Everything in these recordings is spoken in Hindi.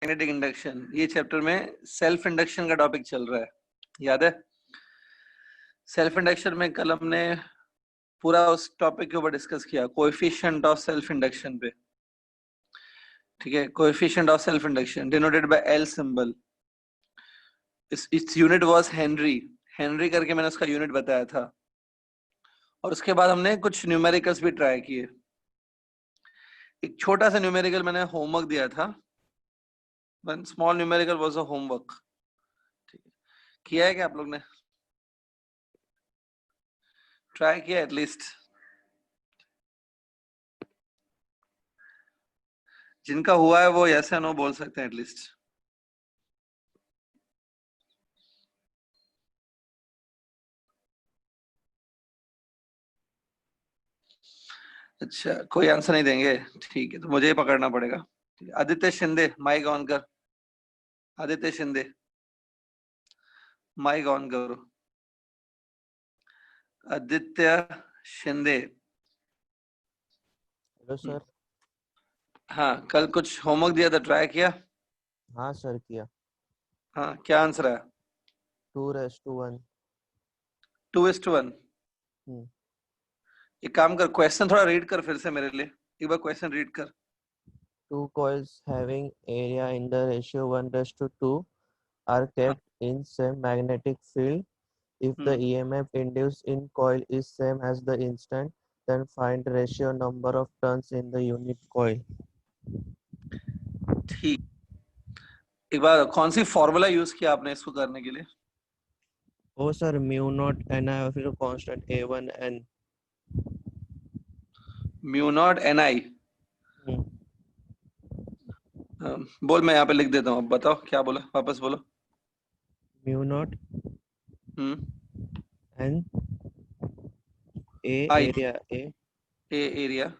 मैग्नेटिक इंडक्शन, ये चैप्टर में सेल्फ इंडक्शन का टॉपिक चल रहा है, याद है? सेल्फ इंडक्शन में कल हमने पूरा उस टॉपिक के ऊपर डिस्कस किया, कोएफिशिएंट ऑफ सेल्फ इंडक्शन पे, ठीक है? Coefficient of self induction denoted by L symbol, its unit was Henry, Henry करके मैंने उसका यूनिट बताया था। और उसके बाद हमने कुछ न्यूमेरिकल्स भी ट्राई किए। एक छोटा सा न्यूमेरिकल मैंने होमवर्क दिया था, one small numerical was a homework, ठीक है? किया है क्या आप लोग ने? ट्राई किया एटलीस्ट? जिनका हुआ है वो यस या नो बोल सकते हैं एटलीस्ट। अच्छा, कोई आंसर नहीं देंगे, ठीक है, तो मुझे ही पकड़ना पड़ेगा। आदित्य शिंदे, माइक ऑन कर। आदित्य शिंदे, माइक ऑन करो। आदित्य शिंदे। Hello sir. हाँ, कल कुछ होमवर्क दिया था, ट्राई किया? हाँ सर किया। हाँ, क्या आंसर है? 2:1। 2:1। एक काम कर, क्वेश्चन थोड़ा रीड कर फिर से मेरे लिए, एक बार क्वेश्चन रीड कर। Two coils having area in the ratio 1:2 are kept in same magnetic field. If the EMF induced in coil is same as the instant, then find ratio number of turns in the unit coil. ठीक, एक बार कौन सी फॉर्मूला यूज किया आपने इसको करने के लिए? ओ sir, mu not N I और फिर constant A1N। Mu not N I. बोल, मैं यहाँ पे लिख देता हूँ, अब बताओ क्या बोला, वापस बोलो। Mu not n a i, area a area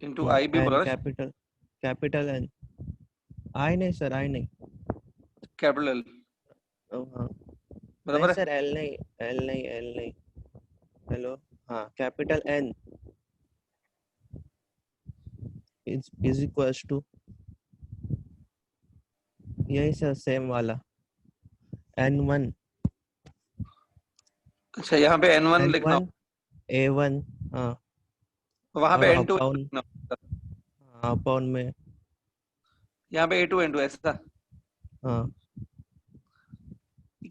into i भी बोला ना? Capital N. आई नहीं सर, आई नहीं। कैपिटल, हाँ नहीं बराबर है? सर, एल नहीं, एल नहीं, एल नहीं। हेलो, हाँ, capital N is equals to, यही सर सेम वाला, N1। अच्छा, यहाँ पे N1 लिखना N1 A1। हाँ, वहां और पे N2 अपॉन, लिखना। हाँ अपॉन में। यहाँ पे A2 N2 ऐसा? हाँ,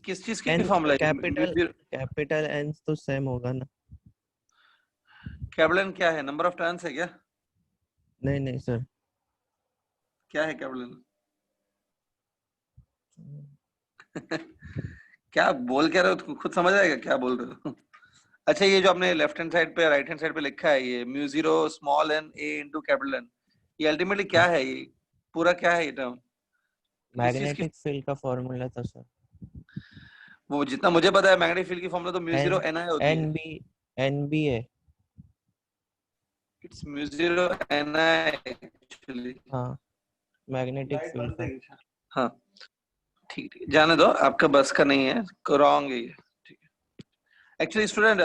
किस चीज की एन फॉर्मूला है? कैपिटल एन तो सेम होगा ना? कैपिटल क्या है? नंबर ऑफ टर्न्स है क्या? नहीं नहीं सर। क्या है कैपिटल? क्या बोल क्या रहे हो, खुद समझ आएगा क्या बोल रहे हो? अच्छा, ये जो आपने लेफ्ट हैंड साइड पे राइट हैंड साइड पे लिखा है, ये mu zero small n a into capital N, ये अल्टीमेटली क्या है? ये पूरा क्या है ये टर्म? किस चीज की? मैग्नेटिक फील्ड का फॉर्मूला था सर। वो जितना मुझे पता है, मैग्नेटिक फील्ड की फॉर्मूला तो mu zero n n i होती है। एन बी एन बी है। It's mu zero n i actually. हाँ, मैग्नेटिक फील्ड का। हाँ, ठीक ठीक, जाने दो, आपका बस का नहीं है, रॉन्ग है ये, ठीक है। एक्चुअली स्टूडेंट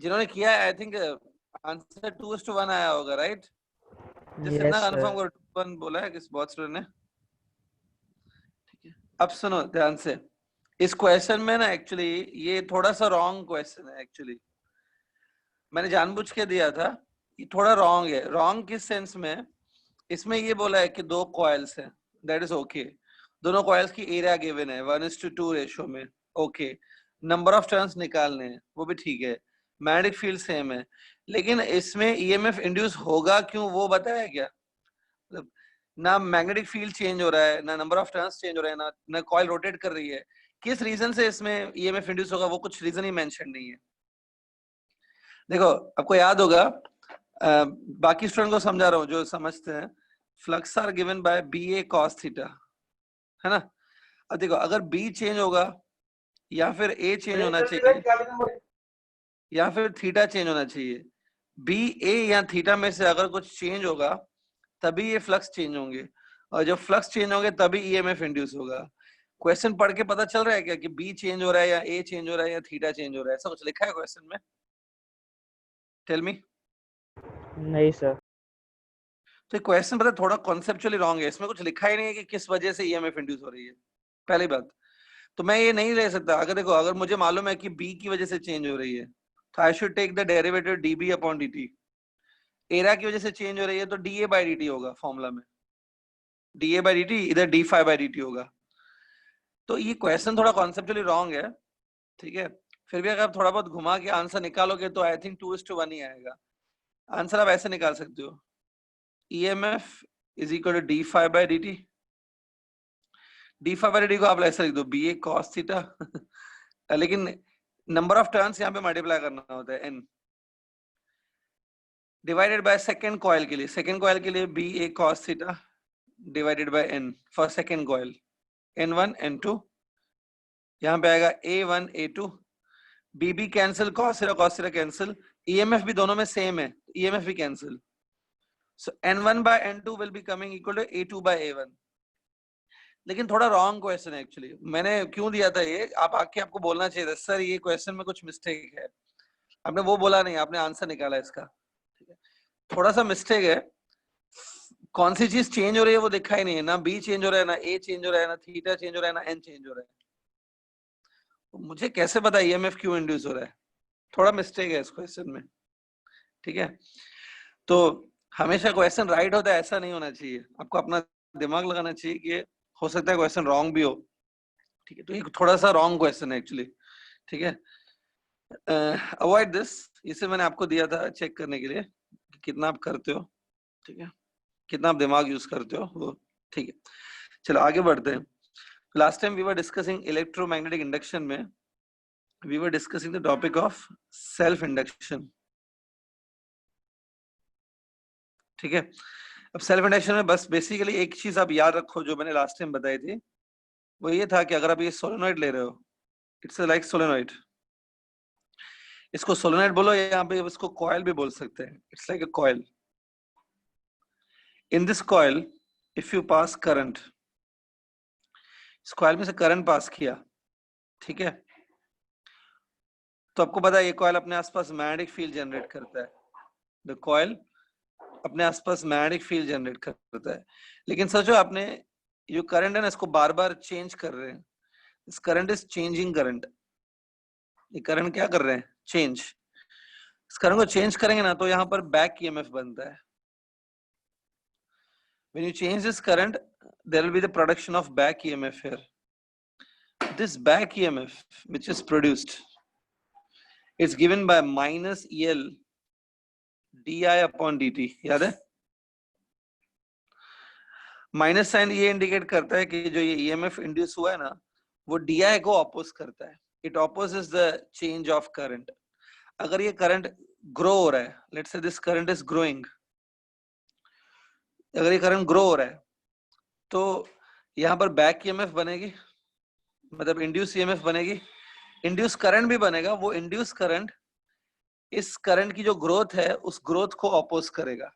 जिन्होंने किया है, आई थिंक आंसर 2:1 आया होगा, राइट? जस्ट इतना यस कंफर्म सर। करो, 2:1 बोला है किस बहुत स्टूडेंट ने, ठीक है? अब सुनो ध्यान से, इस क्वेश्चन में ना एक्चुअली ये थोड़ा सा रॉन्ग क्वेश्चन है एक्चुअली, मैंने जानबूझ के दिया था। ये थोड़ा रॉन्ग है। रॉन्ग किस सेंस में? इसमें ये बोला है कि दो कॉइल्स हैं, दैट इज ओके, दोनों कॉइल्स की एरिया गिवन है 1:2 रेशियो में, ओके, नंबर ऑफ टर्न्स निकालने हैं, वो भी ठीक है, मैग्नेटिक फील्ड सेम है, लेकिन इसमें ईएमएफ इंड्यूस होगा क्यों, वो बताया क्या? मतलब ना मैग्नेटिक फील्ड चेंज हो रहा है, ना नंबर ऑफ टर्न्स चेंज हो रहा है, ना कॉइल रोटेट कर रही है, किस रीजन से इसमें ईएमएफ इंड्यूस होगा, वो कुछ रीजन ही मेंशन नहीं है। देखो, आपको याद होगा, बाकी स्टूडेंट को समझा रहा हूँ जो समझते हैं, flux are given by B A cos theta, है ना? अब देखो, अगर बी चेंज होगा या फिर ए चेंज होना चाहिए या फिर थीटा चेंज होना चाहिए, बी ए या थीटा में से अगर कुछ चेंज होगा तभी ये फ्लक्स चेंज होंगे, और जब फ्लक्स चेंज होंगे तभी ईएमएफ इंड्यूस होगा। क्वेश्चन पढ़ के पता चल रहा है क्या कि बी चेंज हो रहा है या ए चेंज हो रहा है या थीटा चेंज हो रहा है? ऐसा कुछ लिखा है क्वेश्चन में? Tell me. नहीं सर। तो क्वेश्चन पता है थोड़ा कॉन्सेप्चुअली रॉन्ग है, इसमें कुछ लिखा ही नहीं है कि किस वजह से ईएमएफ इंड्यूस हो रही है, पहली बात। तो मैं ये नहीं ले सकता। अगर देखो, अगर मुझे मालूम है कि बी की वजह से चेंज हो रही है, तो I should take the derivative dB upon dt. Area की वजह से चेंज हो रही है तो डीए बाई डीटी होगा फॉर्मूला में, डीए बाई डीटी इधर डी फाइव बाई डीटी होगा। तो ये क्वेश्चन थोड़ा कॉन्सेप्चुअली रॉन्ग है, ठीक है। फिर भी अगर आप थोड़ा बहुत घुमा के आंसर निकालोगे तो आई थिंक 2:1 ही आएगा। आंसर आप ऐसे निकाल सकते हो, EMF is equal to d phi by d t. D phi by d t को आप ऐसे लिख दो, बी ए कॉस थीटा लेकिन नंबर ऑफ टर्न्स यहाँ पे मल्टीप्लाई करना होता है, n divided by second coil के लिए। सेकेंड कॉइल के लिए B A cos theta divided by n for second coil, n1 n2। यहाँ पे आएगा a1 a2, bb cancel, cos theta cancel, EMF भी दोनों में सेम है, EMF भी cancel. So n1 by n2 will be coming equal to a2 by a1। लेकिन थोड़ा रॉन्ग क्वेश्चन है एक्चुअली। मैंने क्यों दिया था ये, आप आके आपको बोलना चाहिए था सर ये क्वेश्चन में कुछ मिस्टेक है। आपने वो बोला नहीं, आपने आंसर निकाला इसका, ठीक है। थोड़ा सा मिस्टेक है, कौन सी चीज चेंज हो रही है वो दिखा ही नहीं है, ना बी चेंज हो रहा है, ना ए चेंज हो रहा है, ना थीटा चेंज हो रहा है, ना एन चेंज हो रहा है। तो मुझे कैसे पता ईएमएफ क्यों इंड्यूस हो रहा है? थोड़ा मिस्टेक है इस क्वेश्चन में, ठीक है। तो हमेशा क्वेश्चन राइट होता है ऐसा नहीं होना चाहिए, आपको अपना दिमाग लगाना चाहिए कि हो सकता है क्वेश्चन रॉन्ग भी हो, ठीक है। तो ये थोड़ा सा रॉन्ग क्वेश्चन है एक्चुअली, ठीक है। अवॉइड दिस, इसे मैंने आपको दिया था चेक करने के लिए कि कितना आप करते हो, ठीक है, कितना आप दिमाग यूज करते हो वो, ठीक है। चलो आगे बढ़ते हैं। Last time we were discussing electromagnetic induction में we were discussing the topic of self induction, ठीक है। अब सेल्फ इंडक्शन में बस बेसिकली एक चीज आप याद रखो जो मैंने लास्ट टाइम बताई थी, वो ये था कि अगर आप ये सोलेनॉइड ले रहे हो, इट्स लाइक सोलेनॉइड, इसको सोलेनॉइड बोलो, यहाँ पे इसको कॉइल भी बोल सकते हैं, it's like a coil. In this coil if you pass current, इस कॉइल में से करंट पास किया, ठीक है, तो आपको पता है ये कॉइल अपने आसपास मैग्नेटिक फील्ड जनरेट करता है। द कॉइल अपने आसपास मैग्नेटिक फील्ड जनरेट करता है। लेकिन सोचो आपने जो करंट है ना इसको बार बार चेंज कर रहे हैं, इस करंट इज चेंजिंग करंट। ये करंट क्या कर रहे हैं? चेंज। इस करंट को चेंज करेंगे ना तो यहाँ पर बैक ईएमएफ बनता है। When you change this current, there will be the production of back EMF here. This back EMF, which is produced, is given by minus EL di upon dt. याद है? माइनस साइन ये इंडिकेट करता है कि जो ये EMF इंड्यूस हुआ है ना वो DI को ऑपोज करता है। It opposes the change of current. अगर ये करंट ग्रो हो रहा है, let's say this current is growing, अगर ये करंट ग्रो हो रहा है तो यहाँ पर बैक EMF बनेगी, मतलब इंड्यूस EMF बनेगी, इंड्यूस करंट भी बनेगा। वो इंड्यूस करंट इस करंट की जो ग्रोथ है उस ग्रोथ को अपोज करेगा,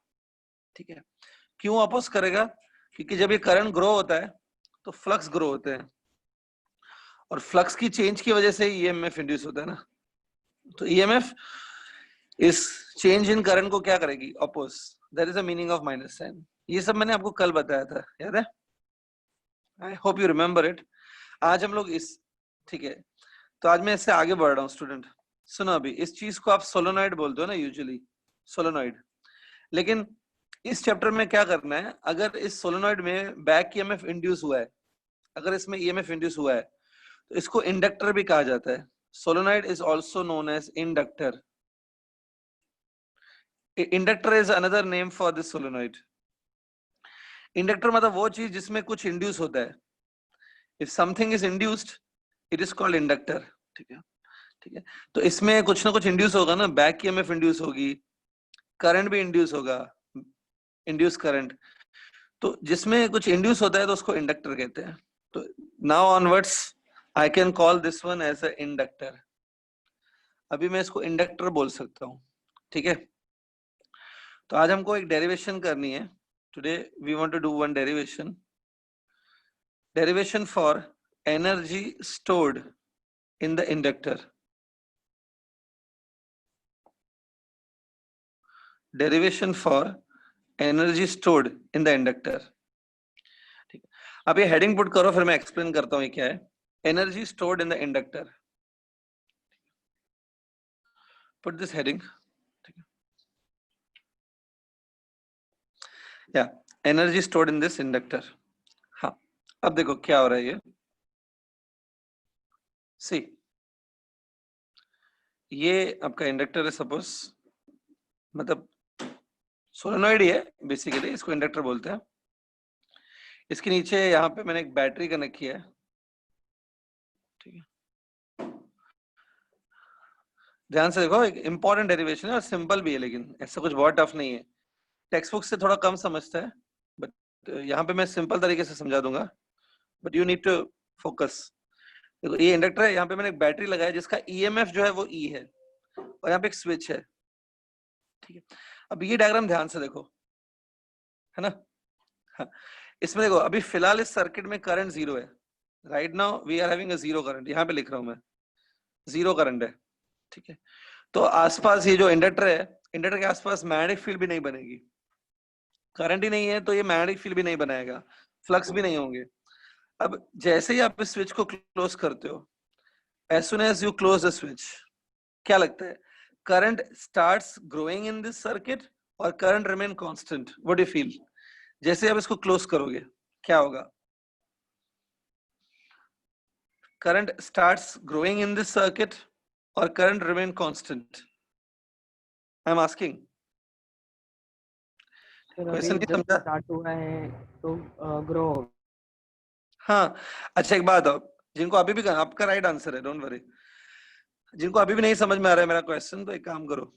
ठीक है। क्यों अपोज करेगा? क्योंकि जब ये करंट ग्रो होता है तो फ्लक्स ग्रो होते हैं, और फ्लक्स की चेंज की वजह से ईएमएफ इंड्यूस होता है ना। तो ईएमएफ इस चेंज इन करंट को क्या करेगी? Oppose. That is the meaning of minus sign. ये सब मैंने आपको कल बताया था, याद है? I hope you remember it. आज हम लोग इस, ठीक है, तो आज मैं इससे आगे बढ़ रहा हूँ स्टूडेंट। सुनो, अभी इस चीज को आप सोलोनॉइड बोलते हो ना यूजुअली, सोलोनॉइड। लेकिन इस चैप्टर में क्या करना है, अगर इस सोलोनॉइड में बैक ईएमएफ इंड्यूस हुआ है, अगर इसमें ईएमएफ इंड्यूस हुआ है तो इसको इंडक्टर भी कहा जाता है। Solenoid is also known as inductor. Inductor is another name for this solenoid. Inductor मतलब वो चीज जिसमें कुछ इंड्यूस होता है। If something is induced it is called inductor, ठीक है, ठीक है। तो इसमें कुछ ना कुछ इंड्यूस होगा ना, बैक ईएमएफ इंड्यूस होगी, करंट भी इंड्यूस होगा, इंड्यूस करंट। तो जिसमें कुछ इंड्यूस होता है तो उसको इंडक्टर कहते हैं। तो now onwards I can call this one as a inductor. अभी मैं इसको इंडक्टर बोल सकता हूँ, ठीक है। तो आज हमको एक डेरिवेशन करनी है। Today we want to do one derivation, derivation for energy stored in the inductor. Derivation for energy stored in the inductor. ठीक है, अब ये हेडिंग पुट करो, फिर मैं एक्सप्लेन करता हूँ ये क्या है। Energy stored in the inductor, put this heading. या energy stored in this inductor. हाँ, अब देखो क्या हो रहा है ये। सी, ये आपका इंडक्टर है सपोज, मतलब सोलेनॉइड ही है बेसिकली, इसको इंडक्टर बोलते हैं। इसके नीचे यहाँ पे मैंने एक बैटरी कनेक्ट किया है। ठीक है, ध्यान से देखो, एक इंपॉर्टेंट डेरिवेशन है और सिंपल भी है, लेकिन ऐसा कुछ बहुत टफ नहीं है। टेक्स्ट बुक से थोड़ा कम समझता है, बट यहाँ पे मैं सिंपल तरीके से समझा दूंगा, but you need to focus. देखो ये इंडक्टर है, यहाँ पे मैंने एक बैटरी लगाया जिसका ईएमएफ जो है वो ई है, और यहाँ पे एक स्विच है। ठीक है, अब ये डायग्राम ध्यान से देखो, है ना। हाँ, इसमें देखो अभी फिलहाल इस सर्किट में करंट जीरो है। Right now we are having a zero current, यहाँ पे लिख रहा हूं मैं, जीरो करंट है। ठीक है, तो आसपास ये जो इंडक्टर है, इंडक्टर के आसपास मैग्नेटिक फील्ड भी नहीं बनेगी। करंट ही नहीं है तो ये मैग्नेटिक फील्ड भी नहीं बनाएगा, फ्लक्स भी नहीं होंगे। अब जैसे ही आप इस स्विच को क्लोज करते हो, as soon as you close the switch, क्या लगता है, current starts growing in this circuit और current remain constant? What do you feel? जैसे आप इसको क्लोज करोगे क्या होगा? Current starts growing in this circuit और current remain constant? I am asking. Question नहीं समझा? स्टार्ट हुआ है तो ग्रो। हाँ, अच्छा एक बात, जिनको अभी भी, आपका राइट आंसर है, डोंट वरी। जिनको अभी भी नहीं समझ में आ रहा है मेरा क्वेश्चन, तो एक काम करो,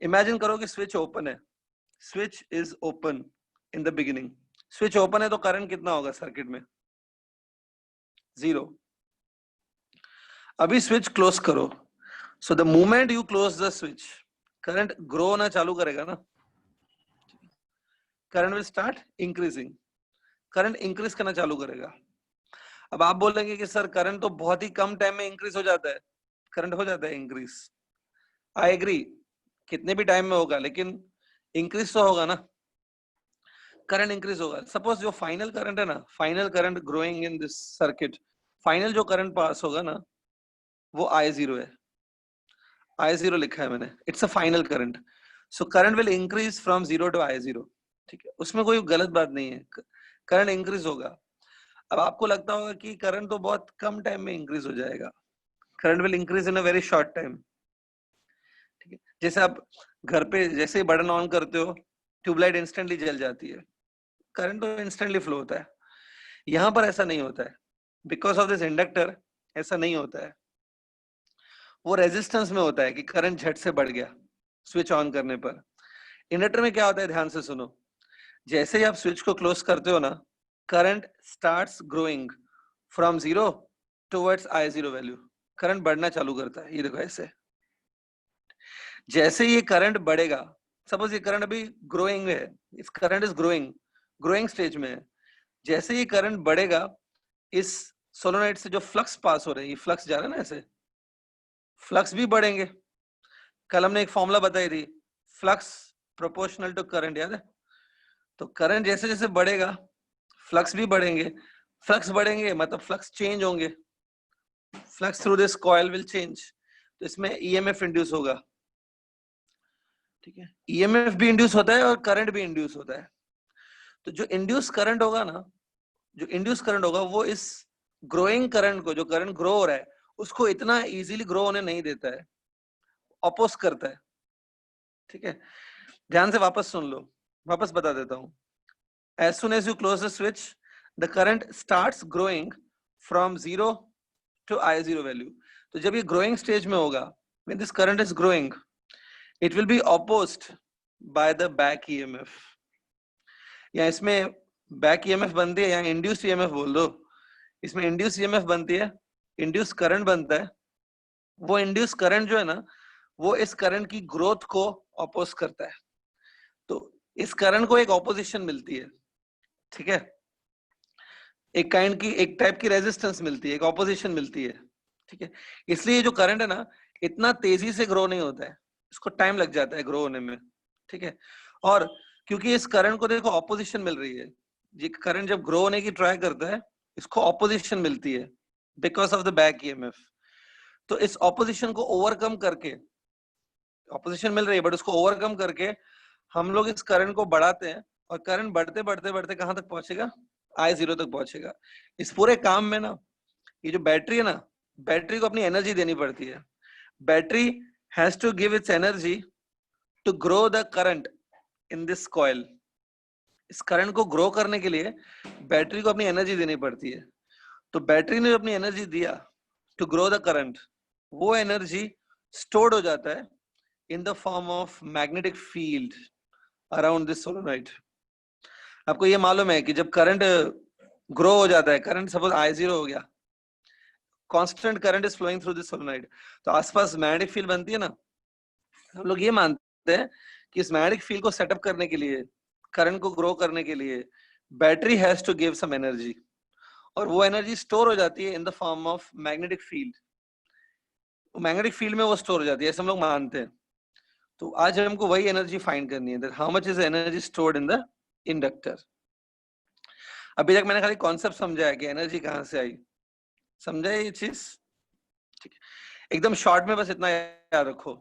इमेजिन करो कि स्विच ओपन है, switch is open in the beginning. Switch open है तो करंट कितना होगा सर्किट में? जीरो। अभी स्विच क्लोज करो, so the moment you close the switch, current grow होना चालू करेगा ना, current will start increasing, current increase करना चालू करेगा। अब आप बोलेंगे कि सर करंट तो बहुत ही कम टाइम में इंक्रीज हो जाता है। करंट हो जाता है इंक्रीज, आई एग्री, कितने भी टाइम में होगा, लेकिन इंक्रीज तो होगा ना, करंट इंक्रीज होगा। सपोज जो फाइनल करंट है ना, final current growing in this circuit, final जो करंट पास होगा ना, वो आई जीरो है, आई जीरो लिखा है मैंने, it's a final current. So current will increase from zero to I zero. ठीक है, उसमें कोई गलत बात नहीं है, करंट इंक्रीज होगा। अब आपको लगता होगा कि करंट तो बहुत कम टाइम में इंक्रीज हो जाएगा, current will increase in a very short time. ठीक है, जैसे आप घर पे जैसे ही बटन ऑन करते हो, ट्यूबलाइट इंस्टेंटली जल जाती है, करंट तो इंस्टेंटली फ्लो होता है। यहां पर ऐसा नहीं होता है, बिकॉज ऑफ दिस इंडक्टर ऐसा नहीं होता है। वो रेजिस्टेंस में होता है कि करंट झट से बढ़ गया स्विच ऑन करने पर। इंडक्टर में क्या होता है, ध्यान से सुनो, जैसे ही आप स्विच को क्लोज करते हो ना, current starts growing from zero towards I zero value, current बढ़ना चालू करता है। ये देखो ऐसे, जैसे ये करंट बढ़ेगा, सपोज ये करंट अभी ग्रोइंग है, इस current is growing, growing stage में है। जैसे ये करंट बढ़ेगा, इस सोलोनाइड से जो फ्लक्स पास हो रहे हैं, ये फ्लक्स जा रहा है ना ऐसे, फ्लक्स भी बढ़ेंगे। कल हमने एक फॉर्मूला बताई थी, फ्लक्स प्रोपोर्शनल टू करंट, याद है? तो करंट जैसे जैसे बढ़ेगा, फ्लक्स भी बढ़ेंगे, फ्लक्स बढ़ेंगे मतलब फ्लक्स चेंज होंगे, flux through this coil will change, तो इसमें ईएमएफ इंड्यूस होगा। ठीक है, ईएमएफ भी इंड्यूस होता है और करंट भी इंड्यूस होता है। तो जो इंड्यूस करंट होगा ना, जो इंड्यूस करंट होगा वो इस ग्रोइंग करंट को, जो करंट ग्रो हो रहा है, उसको इतना इजीली ग्रो होने नहीं देता है, अपोज करता है। ठीक है, ध्यान से वापस सुन लो, वापस बता देता हूं। as soon as you close the switch, the current starts growing from zero to I0 value. तो जब ये growing stage में होगा, when this current is growing, it will be opposed by the back EMF. या इसमें back EMF बनती है, या induced EMF बोल दो, इसमें induced EMF बनती है, induced current बनता है। वो induced current जो है ना, वो इस current की growth को oppose करता है, तो इस current को एक opposition मिलती है। ठीक है, एक काइंड की, एक टाइप की रेजिस्टेंस मिलती है, एक ऑपोजिशन मिलती है। ठीक है, इसलिए जो करंट है ना, इतना तेजी से ग्रो नहीं होता है, इसको टाइम लग जाता है ग्रो होने में। ठीक है, और क्योंकि इस करंट को देखो ऑपोजिशन मिल रही है, ये करंट जब ग्रो होने की ट्राई करता है इसको ऑपोजिशन मिलती है because of the back EMF. तो इस ऑपोजिशन को ओवरकम करके, ऑपोजिशन मिल रही है बट उसको ओवरकम करके हम लोग इस करंट को बढ़ाते हैं, और करंट बढ़ते बढ़ते बढ़ते कहां तक पहुंचेगा, I0 तक पहुंचेगा। इस पूरे काम में ना ये जो बैटरी है ना, बैटरी को अपनी एनर्जी देनी पड़ती है। Battery has to give its energy to grow the current in this coil. इस करंट को ग्रो करने के लिए बैटरी को अपनी एनर्जी देनी पड़ती है। तो बैटरी ने जो अपनी एनर्जी दिया टू ग्रो द करंट, वो एनर्जी स्टोर्ड हो जाता है in the form of magnetic field around this solenoid. आपको ये मालूम है कि जब करंट ग्रो हो जाता है, करंट सपोज I0 हो गया, constant current is flowing through this solenoid, तो आसपास मैग्नेटिक फील्ड बनती है ना। हम लोग ये मानते हैं कि इस मैग्नेटिक फील्ड को सेटअप करने के लिए, करंट को ग्रो करने के लिए battery has to give some energy, और वो एनर्जी स्टोर हो जाती है in the form of magnetic field. Magnetic field में वो स्टोर हो जाती है, ऐसे हम लोग मानते हैं। तो आज हमको वही एनर्जी फाइंड करनी है, that how much is energy stored in the inductor. अभी तक मैंने खाली कॉन्सेप्ट समझाया कि एनर्जी कहां से आई, समझा ये चीज? ठीक है, एकदम शॉर्ट में बस इतना याद रखो,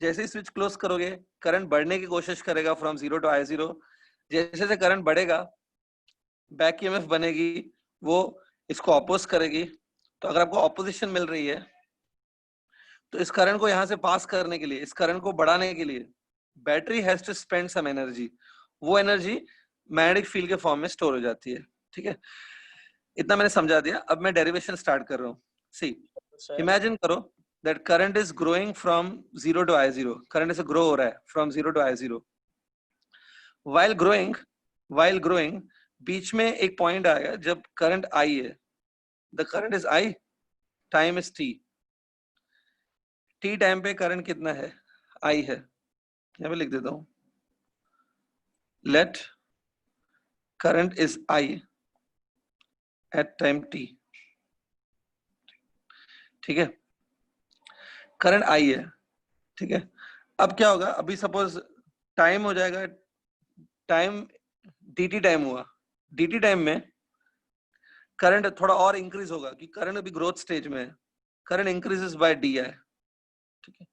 जैसे ही स्विच क्लोज करोगे करंट बढ़ने की कोशिश करेगा फ्रॉम 0 to I0। जैसे जैसे करंट बढ़ेगा बैक ईएमएफ बनेगी, वो इसको अपोज करेगी। तो अगर आपको ऑपोजिशन मिल रही है तो इस करंट को यहां से पास करने के लिए, इस करंट को बढ़ाने के लिए battery has to spend some energy. वो एनर्जी मैग्नेटिक फील्ड के फॉर्म में स्टोर हो जाती है। ठीक है, इतना मैंने समझा दिया। अब मैं डेरिवेशन स्टार्ट कर रहा हूँ। सी, इमेजिन करो that current is growing from 0 to I0। Current ऐसे ग्रो हो रहा है from 0 to I0। While growing बीच में एक पॉइंट आएगा जब करंट I है, the current is I, time is T। T time पे करंट कितना है, I है, यहाँ पे लिख देता हूँ, let current is I at time T। ठीक है, करंट I है। ठीक है, अब क्या होगा, अभी सपोज टाइम हो जाएगा, टाइम dt टाइम हुआ, dt टाइम में करंट थोड़ा और इंक्रीज होगा कि करंट अभी ग्रोथ स्टेज में है, current increases by d I. ठीक है,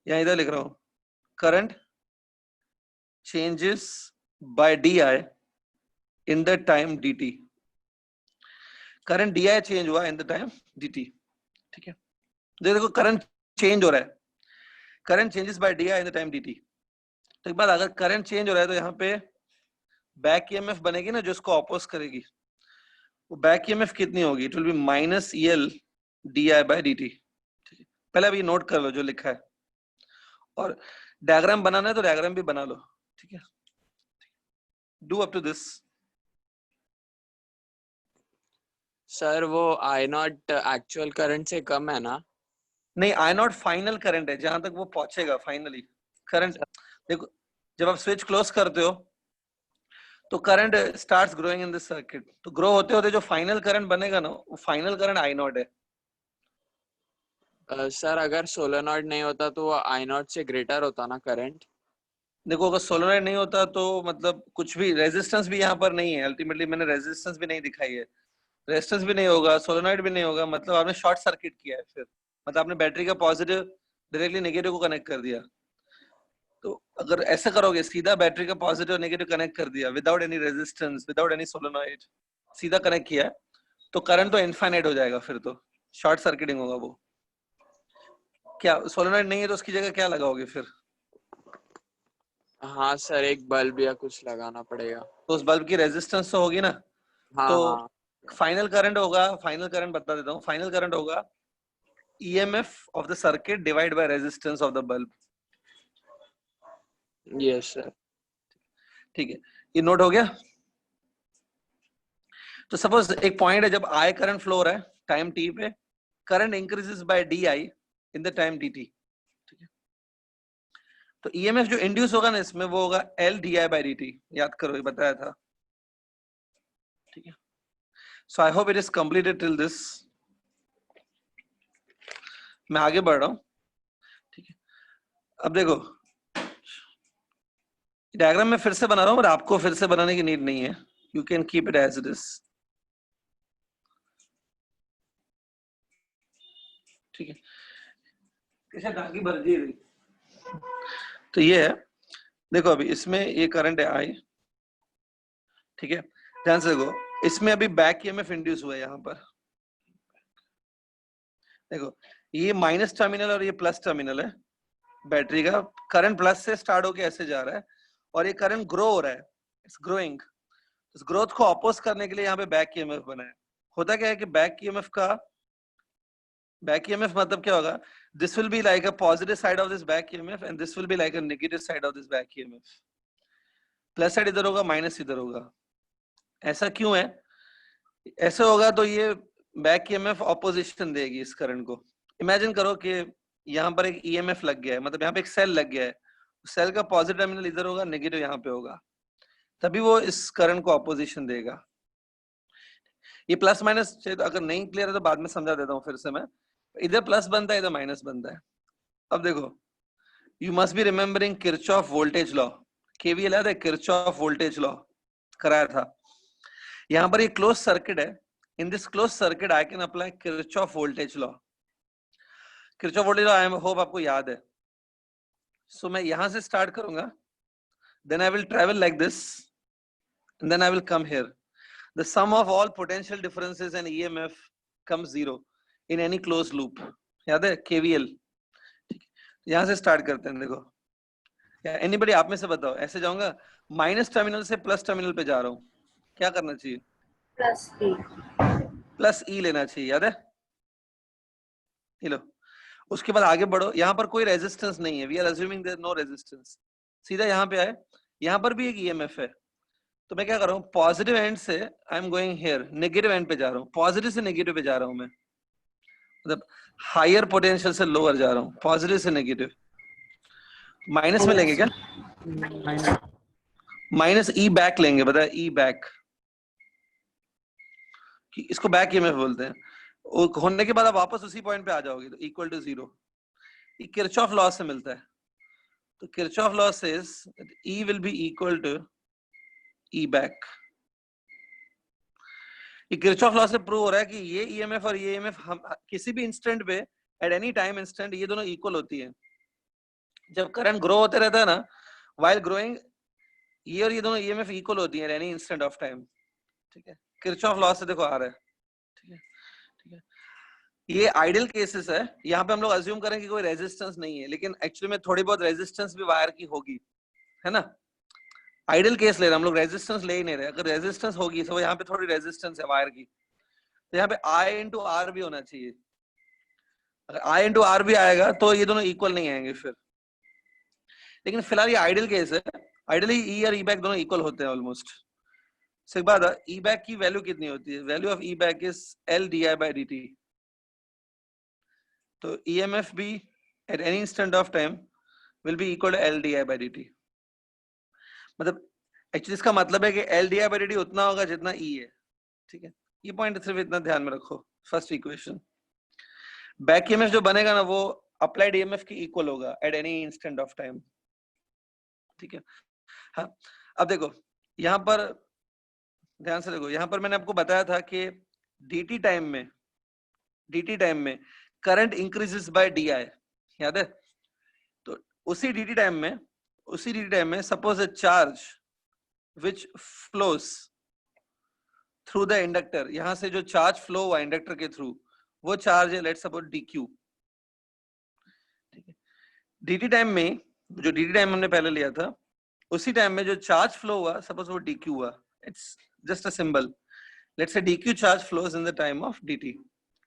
यहाँ इधर लिख रहा हूं, current changes by d I in the time d T. Current d I change हुआ in the time d T. ठीक है, देखो करंट चेंज हो रहा है, current changes by d I in the time d T. तो एक बात, अगर करंट चेंज हो रहा है तो यहाँ पे बैक ईएमएफ बनेगी ना जो इसको अपोज करेगी, वो बैक ईएमएफ कितनी होगी, it will be minus EL d I by d t. पहले अभी नोट कर लो जो लिखा है, और डायग्राम बनाना है तो डायग्राम भी बना लो। ठीक है, do up to this. Sir वो I0 एक्चुअल करंट से कम है ना? नहीं, I0 फाइनल करंट है, जहां तक वो पहुंचेगा फाइनली करंट। देखो, जब आप स्विच क्लोज करते हो तो current starts growing in this circuit, तो ग्रो होते होते जो फाइनल करंट बनेगा ना, वो फाइनल करंट I0 है। सर अगर सोलेनॉइड नहीं होता तो वो I0 से ग्रेटर होता ना करंट? देखो, अगर सोलेनॉइड नहीं होता तो मतलब कुछ भी, रेजिस्टेंस भी यहाँ पर नहीं है, अल्टीमेटली मैंने रेजिस्टेंस भी नहीं दिखाई है, रेजिस्टेंस भी नहीं होगा, सोलेनॉइड भी नहीं होगा, मतलब आपने शॉर्ट सर्किट किया है। फिर मतलब आपने बैटरी का पॉजिटिव डायरेक्टली नेगेटिव को कनेक्ट कर दिया। तो अगर ऐसा करोगे, सीधा बैटरी का पॉजिटिव नेगेटिव कनेक्ट कर दिया without any resistance, without any solenoid, सीधा कनेक्ट किया, तो करंट तो इनफाइनाइट हो जाएगा, फिर तो शॉर्ट सर्किटिंग होगा वो। क्या सोलेनॉइड नहीं है तो उसकी जगह क्या लगाओगे फिर? हाँ सर, एक बल्ब या कुछ लगाना पड़ेगा। तो उस बल्ब की रेजिस्टेंस तो होगी ना। हाँ तो हाँ। फाइनल करंट होगा, फाइनल करंट बता देता हूँ, फाइनल करंट होगा EMF of the circuit divided by resistance of the bulb। Yes sir. ठीक है, ये नोट हो गया। तो सपोज एक पॉइंट है जब I करंट फ्लो हो रहा है टाइम t पे, current increases bye DI in the time dt। ठीक है, तो EMF जो इंड्यूस होगा ना इसमें, वो होगा L DI by dt। याद करो, ये बताया था। ठीक है, so I hope it is completed till this. मैं आगे बढ़ रहा हूं। ठीक है, अब देखो, डायग्राम में फिर से बना रहा हूँ, और आपको फिर से बनाने की नीड नहीं है, you can keep it as it is. ठीक है, कैसे टांगी भर दी गई। तो ये है, देखो अभी इसमें ये करंट है आई, ठीक है, ध्यान से देखो, इसमें अभी बैक ईएमएफ इंड्यूस हुआ है यहाँ पर। देखो ये माइनस टर्मिनल और ये प्लस टर्मिनल है बैटरी का, करंट प्लस से स्टार्ट होके ऐसे जा रहा है, और ये करंट ग्रो हो रहा है, इट्स ग्रोइंग। इस ग्रोथ को अपोज करने के लिए यहाँ पे बैक ईएमएफ बना है। होता क्या है कि बैक ईएमएफ मतलब क्या होगा, this will be like a positive side of this back EMF and this will be like a negative side of this back EMF. Plus side इधर होगा, माइनस इधर होगा। ऐसा क्यों है? ऐसे होगा तो ये बैक ईएमएफ ऑपोजिशन देगी इस करंट को। इमेजिन करो कि यहाँ पर एक ईएमएफ लग गया है, मतलब यहाँ पे एक सेल लग गया है, सेल का पॉजिटिव टर्मिनल इधर होगा, नेगेटिव यहाँ पे होगा, तभी वो इस करंट को ऑपोजिशन देगा। ये प्लस माइनस अगर नहीं क्लियर है तो बाद में समझा देता हूँ फिर से मैं। इधर प्लस बनता है, इधर माइनस बनता है। अब देखो, you must be remembering Kirchhoff voltage law, KVL याद है, किरचॉफ वोल्टेज लॉ कराया था। यहाँ पर ये क्लोज सर्किट है, in this close circuit I can apply Kirchhoff voltage law. Kirchhoff voltage law I hope आपको याद है। सो मैं यहां से स्टार्ट करूंगा, then I will travel like this, and then I will come here. The sum of all potential differences and EMF comes zero in any closed loop. याद है KVL? यहां से स्टार्ट करते हैं। देखो, एनीबडी आप में से बताओ, ऐसे जाऊंगा, माइनस टर्मिनल से प्लस टर्मिनल पे जा रहा हूं, क्या करना चाहिए? प्लस ई लेना चाहिए, याद है? ये लो, उसके बाद आगे बढ़ो, यहाँ पर कोई रेजिस्टेंस नहीं है, we are assuming there no resistance. सीधा यहाँ पे आए, यहाँ पर भी एक EMF है, तो मैं क्या कर रहा हूँ, पॉजिटिव एंड से I am going here, negative and पे जा रहा हूँ, पॉजिटिव से नेगेटिव पे जा रहा हूँ मैं, मतलब हायर पोटेंशियल से लोअर जा रहा हूँ, पॉजिटिव से नेगेटिव। माइनस में लेंगे क्या? माइनस ई बैक लेंगे, बताया ई बैक, कि इसको बैक ईएमएफ बोलते हैं। होने के बाद आप वापस उसी पॉइंट पे आ जाओगे, तो इक्वल टू जीरो। ये किरचॉफ लॉ से मिलता है, तो Kirchhoff law says E will be equal to E back. ये किरचॉफ लॉ से प्रूव हो रहा है कि ये ईएमएफ और ये ईएमएफ हम किसी भी इंस्टेंट पे, एट एनी टाइम इंस्टेंट, ये दोनों इक्वल होती है। जब करंट ग्रो होते रहता है ना, व्हाइल ग्रोइंग, ये और ये दोनों ईएमएफ इक्वल होती है eight any instant of time. ठीक है, किरचॉफ लॉ से देखो आ रहा है। ठीक है, ठीक है, ये आइडियल केसेस है, यहाँ पे हम लोग अज्यूम करें कि कोई रेजिस्टेंस नहीं है, लेकिन एक्चुअली में थोड़ी बहुत रेजिस्टेंस भी वायर की होगी, है ना? आइडियल केस ले रहे हैं हम लोग, रेजिस्टेंस ले ही नहीं रहे। अगर रेजिस्टेंस होगी तो यहाँ पे थोड़ी रेजिस्टेंस है वायर की, तो यहाँ पे I इंटू आर भी होना चाहिए। अगर I इंटू आर भी आएगा तो ये दोनों इक्वल नहीं आएंगे फिर। लेकिन फिलहाल ये आइडियल केस है, आइडियली ई और ई बैक दोनों इक्वल होते हैं ऑलमोस्ट। सिर्फ बात है, ई बैक की वैल्यू कितनी होती है? Value of E back is L d I by d T. तो EMF भी at any instant of time will be equal to L d I by d t. मतलब एक्चुअली इसका मतलब है कि L d I by d t उतना होगा जितना ई है। ठीक है, ये पॉइंट सिर्फ इतना ध्यान में रखो। फर्स्ट इक्वेशन, बैक ईएमएफ जो बनेगा ना, वो अप्लाइड ईएमएफ की इक्वल होगा eight any instant of time. ठीक है, हाँ। अब देखो यहाँ पर ध्यान से देखो, यहाँ पर मैंने आपको बताया था कि dt टाइम में करंट इंक्रीजेस बाय di, याद है? तो उसी dt टाइम में suppose a charge which flows through the inductor, यहां से जो चार्ज फ्लो हुआ इंडक्टर के थ्रू, वो चार्ज है लेट्स सपोज dq। ठीक है, dt टाइम में, जो dt टाइम हमने पहले लिया था, उसी टाइम में जो चार्ज फ्लो हुआ, सपोज वो dq हुआ, it's just a symbol, let's say dq charge flows in the time of dt।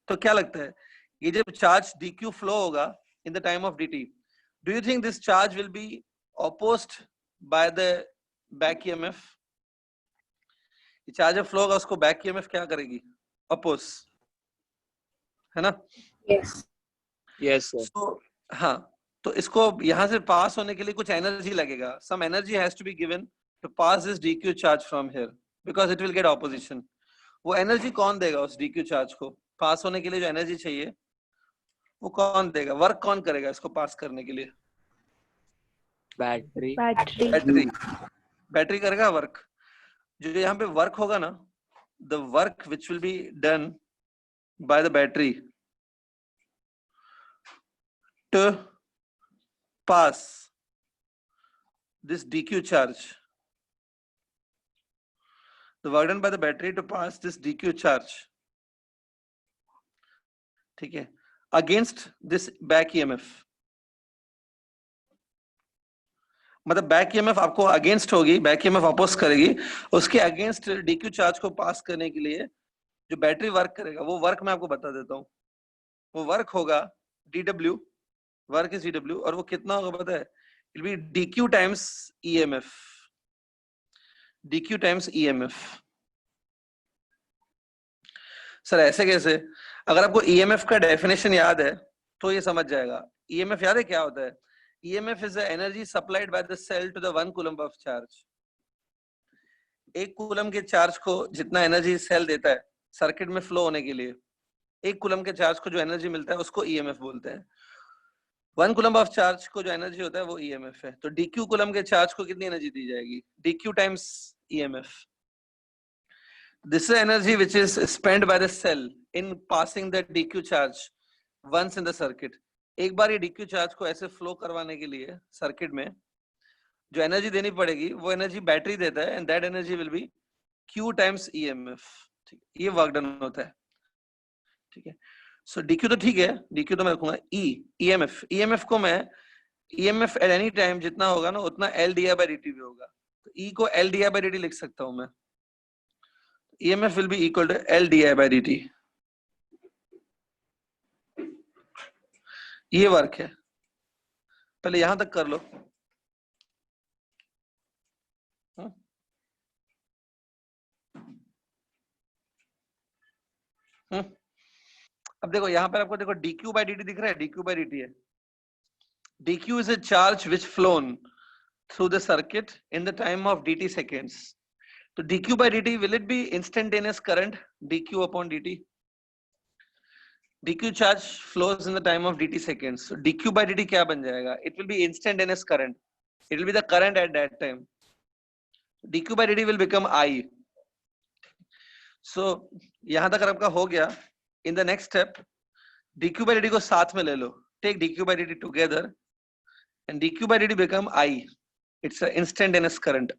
तो क्या लगता है, ये जब चार्ज dq फ्लो होगा in the time of dt, do you think this charge will be opposed by the back EMF? ये चार्ज फ्लो होगा, उसको बैक ईएमएफ क्या करेगी? अपोज, है ना? Yes, sir. So, हाँ, तो इसको यहाँ से पास होने के लिए कुछ एनर्जी लगेगा, some energy has to be given to pass this dq charge from here because it will get opposition। वो एनर्जी कौन देगा उस dq चार्ज को पास होने के लिए? जो एनर्जी चाहिए वो कौन देगा, वर्क कौन करेगा इसको पास करने के लिए? बैटरी बैटरी करेगा वर्क। जो यहाँ पे वर्क होगा ना, the work which will be done by the battery to pass this dq charge, the work done by the battery to pass this dq charge, ठीक है, against this back EMF, मतलब बैक ईएमएफ आपको अगेंस्ट होगी, बैक ईएमएफ अपोज करेगी, उसके अगेंस्ट डीक्यू चार्ज को पास करने के लिए जो बैटरी वर्क करेगा, वो वर्क मैं आपको बता देता हूँ। वो वर्क होगा डीडब्ल्यू, वर्क इज डीडब्ल्यू, और वो कितना होगा पता है? It be dq times EMF, dq times EMF. Sir ऐसे कैसे? अगर आपको ईएमएफ का डेफिनेशन याद है तो ये समझ जाएगा। ईएमएफ याद है क्या होता है? EMF is the energy supplied by the cell to the 1 coulomb of charge. 1 coulomb के चार्ज को जितना एनर्जी सेल देता है सर्किट में फ्लो होने के लिए, 1 कूलम के चार्ज को जो एनर्जी मिलता है उसको EMF बोलते हैं। 1 कूलम ऑफ चार्ज को जो एनर्जी होता है वो EMF है। तो DQ कूलम के चार्ज को कितनी एनर्जी दी जाएगी? DQ times EMF. This is energy which is spent by the cell in passing the DQ charge once in the circuit. एक बार ये डीक्यू चार्ज को ऐसे फ्लो करवाने के लिए सर्किट में जो एनर्जी देनी पड़ेगी वो एनर्जी बैटरी देता है, and that energy will be Q times EMF. ठीक है, ये वर्क डन होता है। ठीक है, सो डीक्यू तो ठीक है, डीक्यू तो मैं रखूंगा ईएमएफ। ईएमएफ को मैं ईएमएफ एट एनी टाइम जितना होगा ना उतना L d I by d t भी होगा, तो ई को L d I by d t लिख सकता हूं मैं। EMF will be equal to L d I by d t. ये वर्क है, पहले यहां तक कर लो। अब देखो यहां पर आपको देखो dq by dt दिख रहा है, dq by dt है। dq is a charge which flown through the circuit in the time of dt seconds. तो dq by dt will it be instantaneous current dq upon dt? dq charge flows in the time of dt seconds. So dq by dt क्या बन जाएगा? It will be instantaneous current. It will be the current at that time. dq by dt will become I. So यहां तक आपका हो गया। In the next step, dq by dt को साथ में ले लो, take dq by dt together and dq by dt become I. It's an instantaneous current.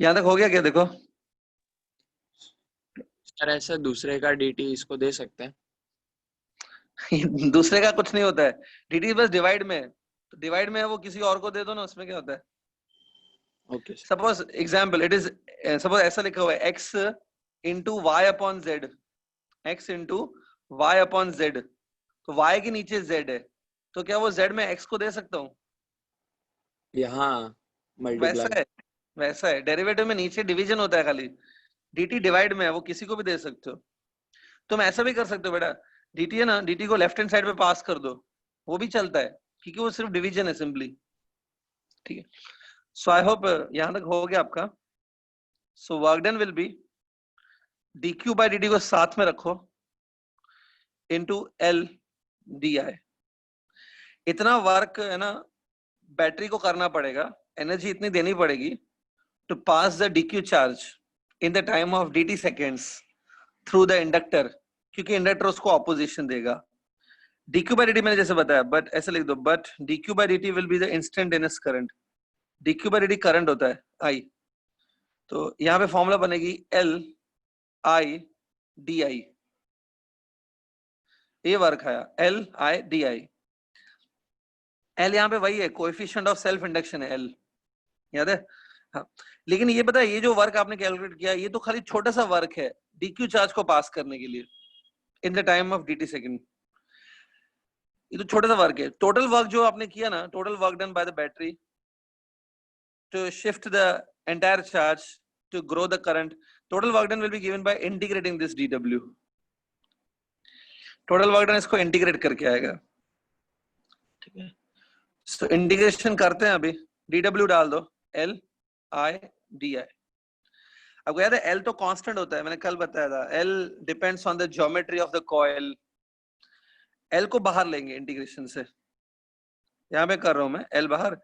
यहां तक हो गया क्या? देखो सर ऐसा दूसरे का dt इसको दे सकते हैं? दूसरे का कुछ नहीं होता है, dt बस डिवाइड में है, तो डिवाइड में है वो किसी और को दे दो ना, उसमें क्या होता है? Okay sir. Suppose example it is, suppose ऐसा लिखा हुआ है x into y upon z, x into y upon z, तो y के नीचे z है, तो क्या वो z में x को दे सकता हूँ? यहाँ वैसा है डेरिवेटिव में नीचे डिवीजन होता है खाली, dt डिवाइड में है, वो किसी को भी दे सकते हो। तुम ऐसा भी कर सकते हो बेटा, dt है ना, dt को लेफ्ट हैंड साइड पे पास कर दो, वो भी चलता है क्योंकि वो सिर्फ डिवीजन है सिंपली। ठीक है, सो आई होप यहां तक हो गया आपका। So work done will be dq by dt को साथ में रखो इनटू l di। इतना वर्क है ना बैटरी को करना पड़ेगा, एनर्जी इतनी देनी पड़ेगी to pass the dq charge in the time of dt seconds through the inductor, क्योंकि इंडक्टर उसको ऑपोजिशन देगा। dq by dt मैंने जैसे बताया, बट ऐसे लिख दो, but dq by dt will be the instantaneous current. dq by dt current होता है I, तो यहाँ पे फॉर्मूला बनेगी L I di। ये वर्क आया L I di। L यहाँ पे वही है, कोएफिशिएंट ऑफ सेल्फ इंडक्शन है L, याद है? हाँ, लेकिन ये पता है ये जो वर्क आपने कैलकुलेट किया ये तो खाली छोटा सा वर्क है dq चार्ज को पास करने के लिए इन the time of dt second. ये तो छोटा सा वर्क है। टोटल वर्क जो आपने किया ना, total work done by the battery to shift the entire charge to grow the current, total work done will be given by integrating this dw. total work done इसको इंटीग्रेट करके आएगा। ठीक है, सो इंटीग्रेशन करते हैं अभी, dw डाल दो l I di। आपको याद है l तो कांस्टेंट होता है, मैंने कल बताया था, l depends on the geometry of the coil. l को बाहर लेंगे इंटीग्रेशन से, यहाँ पे कर रहा हूं मैं, L बाहर,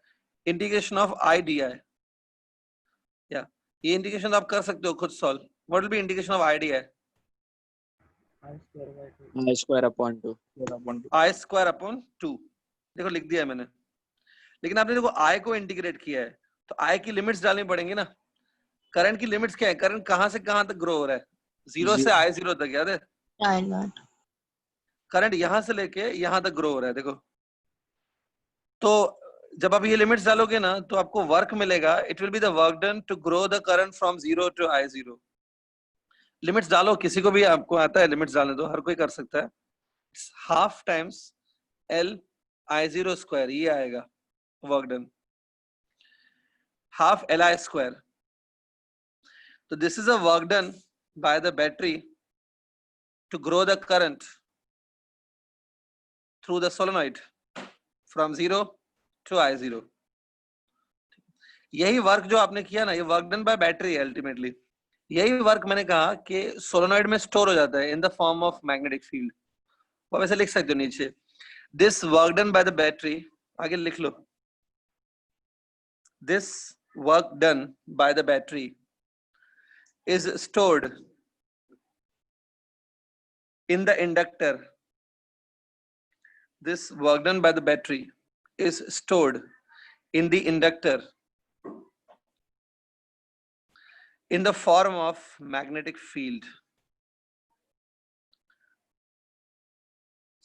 integration of I D I, या ये इंटीग्रेशन आप कर सकते हो खुद solve. What will be integration of I D I? I square upon 2. I square upon 2. देखो लिख दिया है मैंने, लेकिन आपने देखो I को इंटीग्रेट किया है तो I की लिमिट्स डालनी पड़ेंगी ना. करंट की लिमिट्स क्या है? करंट कहां से कहां तक ग्रो हो रहा है? 0 से I0 तक, याद है? करंट यहां से लेके यहां तक ग्रो हो रहा है, देखो. तो जब आप ये लिमिट्स डालोगे ना तो आपको वर्क मिलेगा. It will be the work done to grow the current from 0 to I0. Limits डालो, किसी को भी आपको आता है लिमिट्स डालने, तो हर कोई कर सकता है. Half times L I0 square, ये आएगा work done, half Li square. तो this is a work done by the battery to grow the current through the solenoid from 0 to I0. यही वर्क जो आपने किया ना, ये वर्क डन बाय बैटरी है अल्टीमेटली. यही वर्क मैंने कहा कि सोलोनॉइड में स्टोर हो जाता है in the form of magnetic field. वो वैसे लिख सकते हो नीचे, this work done by the battery, आगे लिख लो, this work done by the battery is stored in the inductor. This work done by the battery is stored in the inductor in the form of magnetic field.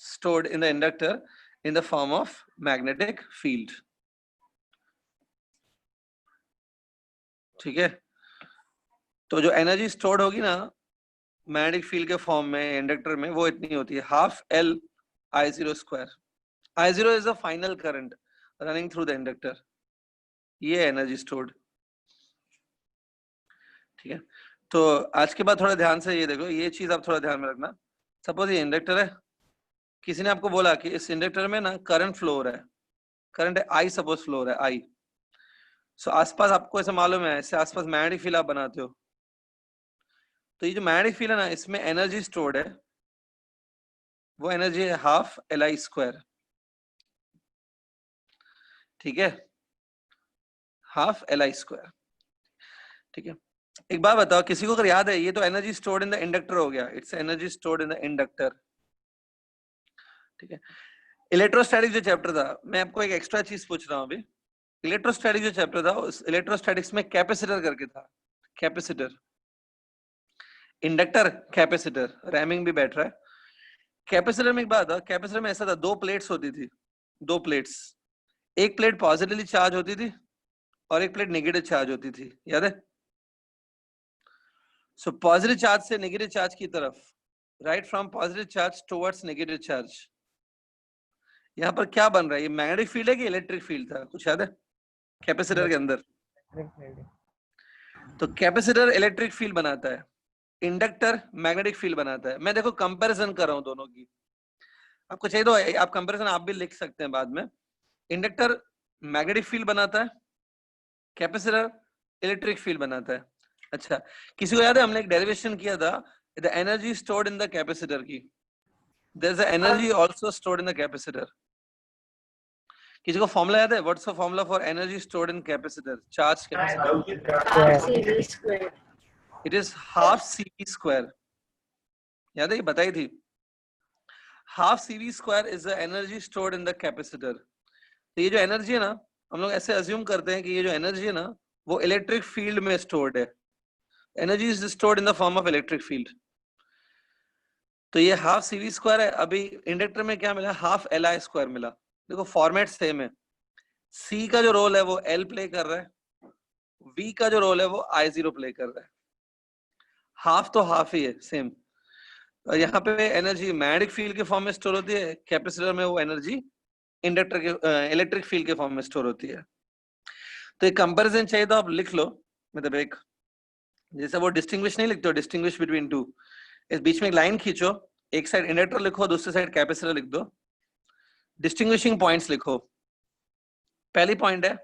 Stored in the inductor in the form of magnetic field. ठीक है? तो जो एनर्जी स्टोर्ड होगी ना मैग्नेटिक फील्ड के फॉर्म में इंडक्टर में, वो इतनी होती है, half L I0 square. I0 is the final current running through the inductor. ये एनर्जी स्टोर्ड. ठीक है? तो आज के बाद थोड़ा ध्यान से ये देखो, ये चीज आप थोड़ा ध्यान में रखना. सपोज ये इंडक्टर है, किसी ने आपको बोला कि इस इंडक्टर में ना करंट फ्लो हो रहा है, करंट है I, सपोज फ्लो हो रहा है I. सो आसपास आपको ऐसा मालूम है, इससे आसपास मैग्नेटिक फील्ड आप बनाते हो. तो ये जो मैग्नेटिक फील्ड है ना, इसमें एनर्जी स्टोर्ड है, वो एनर्जी है हाफ Li स्क्वायर. ठीक है? Half Li square. ठीक है? एक बात बताओ, किसी को अगर याद है, ये तो energy stored in the inductor हो गया, it's energy stored in the inductor. ठीक है? इलेक्ट्रोस्टैटिक जो चैप्टर था, मैं आपको एक एक्स्ट्रा चीज पूछ रहा हूँ अभी. इलेक्ट्रोस्टैटिक जो चैप्टर था, उस इलेक्ट्रोस्टैटिक्स में कैपेसिटर करके था. कैपेसिटर, इंडक्टर, कैपेसिटर, रैमिंग भी बैठ रहा है. कैपेसिटर में एक बात था, कैपेसिटर में ऐसा था, दो प्लेट्स होती थी, दो प्लेट्स. एक प्लेट पॉजिटिवली चार्ज होती थी और एक प्लेट नेगेटिव चार्ज होती थी, याद है? सो पॉजिटिव चार्ज से नेगेटिव चार्ज की तरफ, right from positive charge towards negative charge. यहाँ पर क्या बन रहा है? ये मैग्नेटिक फील्ड है कि इलेक्ट्रिक फील्ड था? कुछ याद है कैपेसिटर के अंदर? तो कैपेसिटर इलेक्ट्रिक फील्ड बनाता है, इंडक्टर मैग्नेटिक फील्ड बनाता है. मैं देखो कंपैरिजन कर रहा हूं दोनों की, आपको चाहिए तो आप कंपैरिजन आप भी लिख सकते हैं बाद में. इंडक्टर मैग्नेटिक फील्ड बनाता है, कैपेसिटर इलेक्ट्रिक फील्ड बनाता है. अच्छा, किसी को याद है हमने एक डेरिवेशन किया था, the energy stored in the capacitor की. There is a energy also stored in the capacitor. किसी को फॉर्मूला याद है? What's the formula for energy stored in capacitor, charge capacitor? It is half CV square. याद है? ये बताई थी. Half CV square is the energy stored in the capacitor. तो ये जो एनर्जी है ना, हम लोग ऐसे अज्यूम करते हैं कि ये जो एनर्जी है ना, वो इलेक्ट्रिक फील्ड में स्टोर्ड है. Energy is stored in the form of electric field. तो ये हाफ CV स्क्वायर है. अभी इंडक्टर में क्या मिला? हाफ Li स्क्वायर मिला. देखो फॉर्मेट सेम है. C का जो रोल है वो L प्ले कर रहा है, V का जो रोल है वो I0 प्ले कर रहा है. हाफ तो हाफ ही है, सेम. और यहाँ पे एनर्जी मैग्नेटिक फील्ड के फॉर्म में स्टोर होती है, कैपेसिटर में वो एनर्जी इंडक्टर के इलेक्ट्रिक फील्ड के फॉर्म में स्टोर होती है. तो एक कंपैरिजन चाहिए तो आप लिख लो, मतलब एक जैसे वो डिस्टिंग्विश नहीं लिखते हो, डिस्टिंग्विश बिटवीन टू, इस बीच में एक लाइन खींचो, एक साइड इंडक्टर लिखो, दूसरी साइड कैपेसिटर लिख दो, डिस्टिंग्विशिंग पॉइंट्स लिखो. पहली पॉइंट है,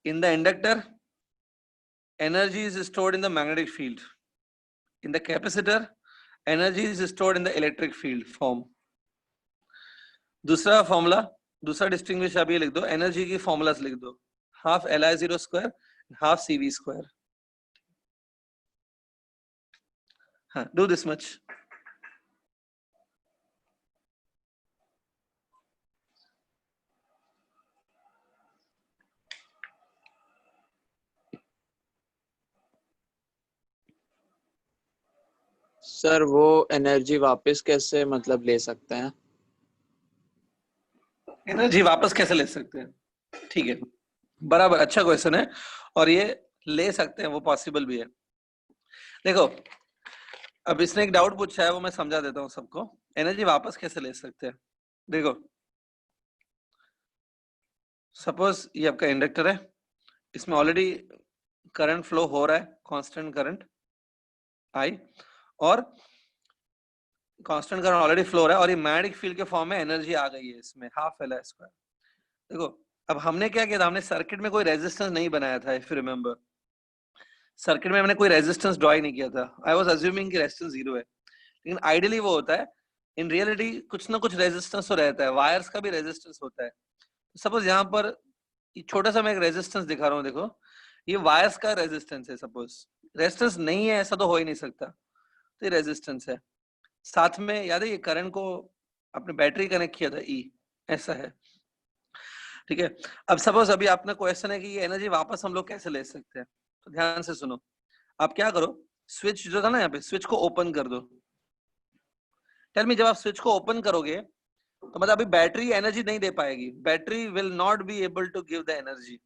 in the inductor energy is stored in the magnetic field, in the capacitor energy is stored in the electric field form. दूसरा फॉर्मूला, दूसरा डिस्टिंग्विश आप ये लिख दो, एनर्जी की फॉर्मूलास लिख दो, half Li0 square, half CV square. हाँ, do this much. सर वो एनर्जी वापस कैसे मतलब ले सकते हैं? एनर्जी वापस कैसे ले सकते हैं? ठीक है, बराबर, अच्छा क्वेश्चन है, और ये ले सकते हैं, वो पॉसिबल भी है. देखो, अब इसने एक डाउट पूछा है, वो मैं समझा देता हूँ सबको. एनर्जी वापस कैसे ले सकते हैं? देखो, सपोज ये आपका इंडक्टर है, इसमें ऑलरेडी करंट फ्लो हो रहा है, कांस्टेंट करंट आई, और कांस्टेंट करंट ऑलरेडी फ्लो हो रहा है, और ये मैग्नेटिक फील्ड के फॉर्म में एनर्जी आ गई है इसमें, हाफ Li स्क्वायर. देखो, अब हमने क्या किया था, हमने सर्किट में कोई रेजिस्टेंस नहीं बनाया था. इफ यू रिमेंबर, सर्किट में हमने कोई रेजिस्टेंस ड्रॉ ही नहीं किया था. आई वाज अज्यूमिंग कि रेजिस्टेंस 0 है, लेकिन आइडियली वो होता है, इन रियलिटी कुछ ना कुछ रेजिस्टेंस तो रहता है. वायर्स का भी रेजिस्टेंस होता है. सपोज यहाँ पर छोटा सा मैं एक रेजिस्टेंस दिखा रहा हूँ, देखो, ये वायर्स का रेजिस्टेंस है. सपोज रेजिस्टेंस नहीं है, ऐसा तो हो ही नहीं सकता, तो ये रेजिस्टेंस है. साथ में याद है, ये करंट को आपने बैटरी कनेक्ट किया था, ई, ऐसा है. ठीक है, अब सपोज अभी आपने क्वेश्चन है कि ये एनर्जी वापस हम लोग कैसे ले सकते हैं, तो ध्यान से सुनो. आप क्या करो, स्विच जो था ना यहाँ पे, स्विच को ओपन कर दो. टेल मी, जब आप स्विच को ओपन करोगे तो मतलब अभी बैटरी एनर्जी नहीं दे पाएगी. Battery will not be able to give the energy.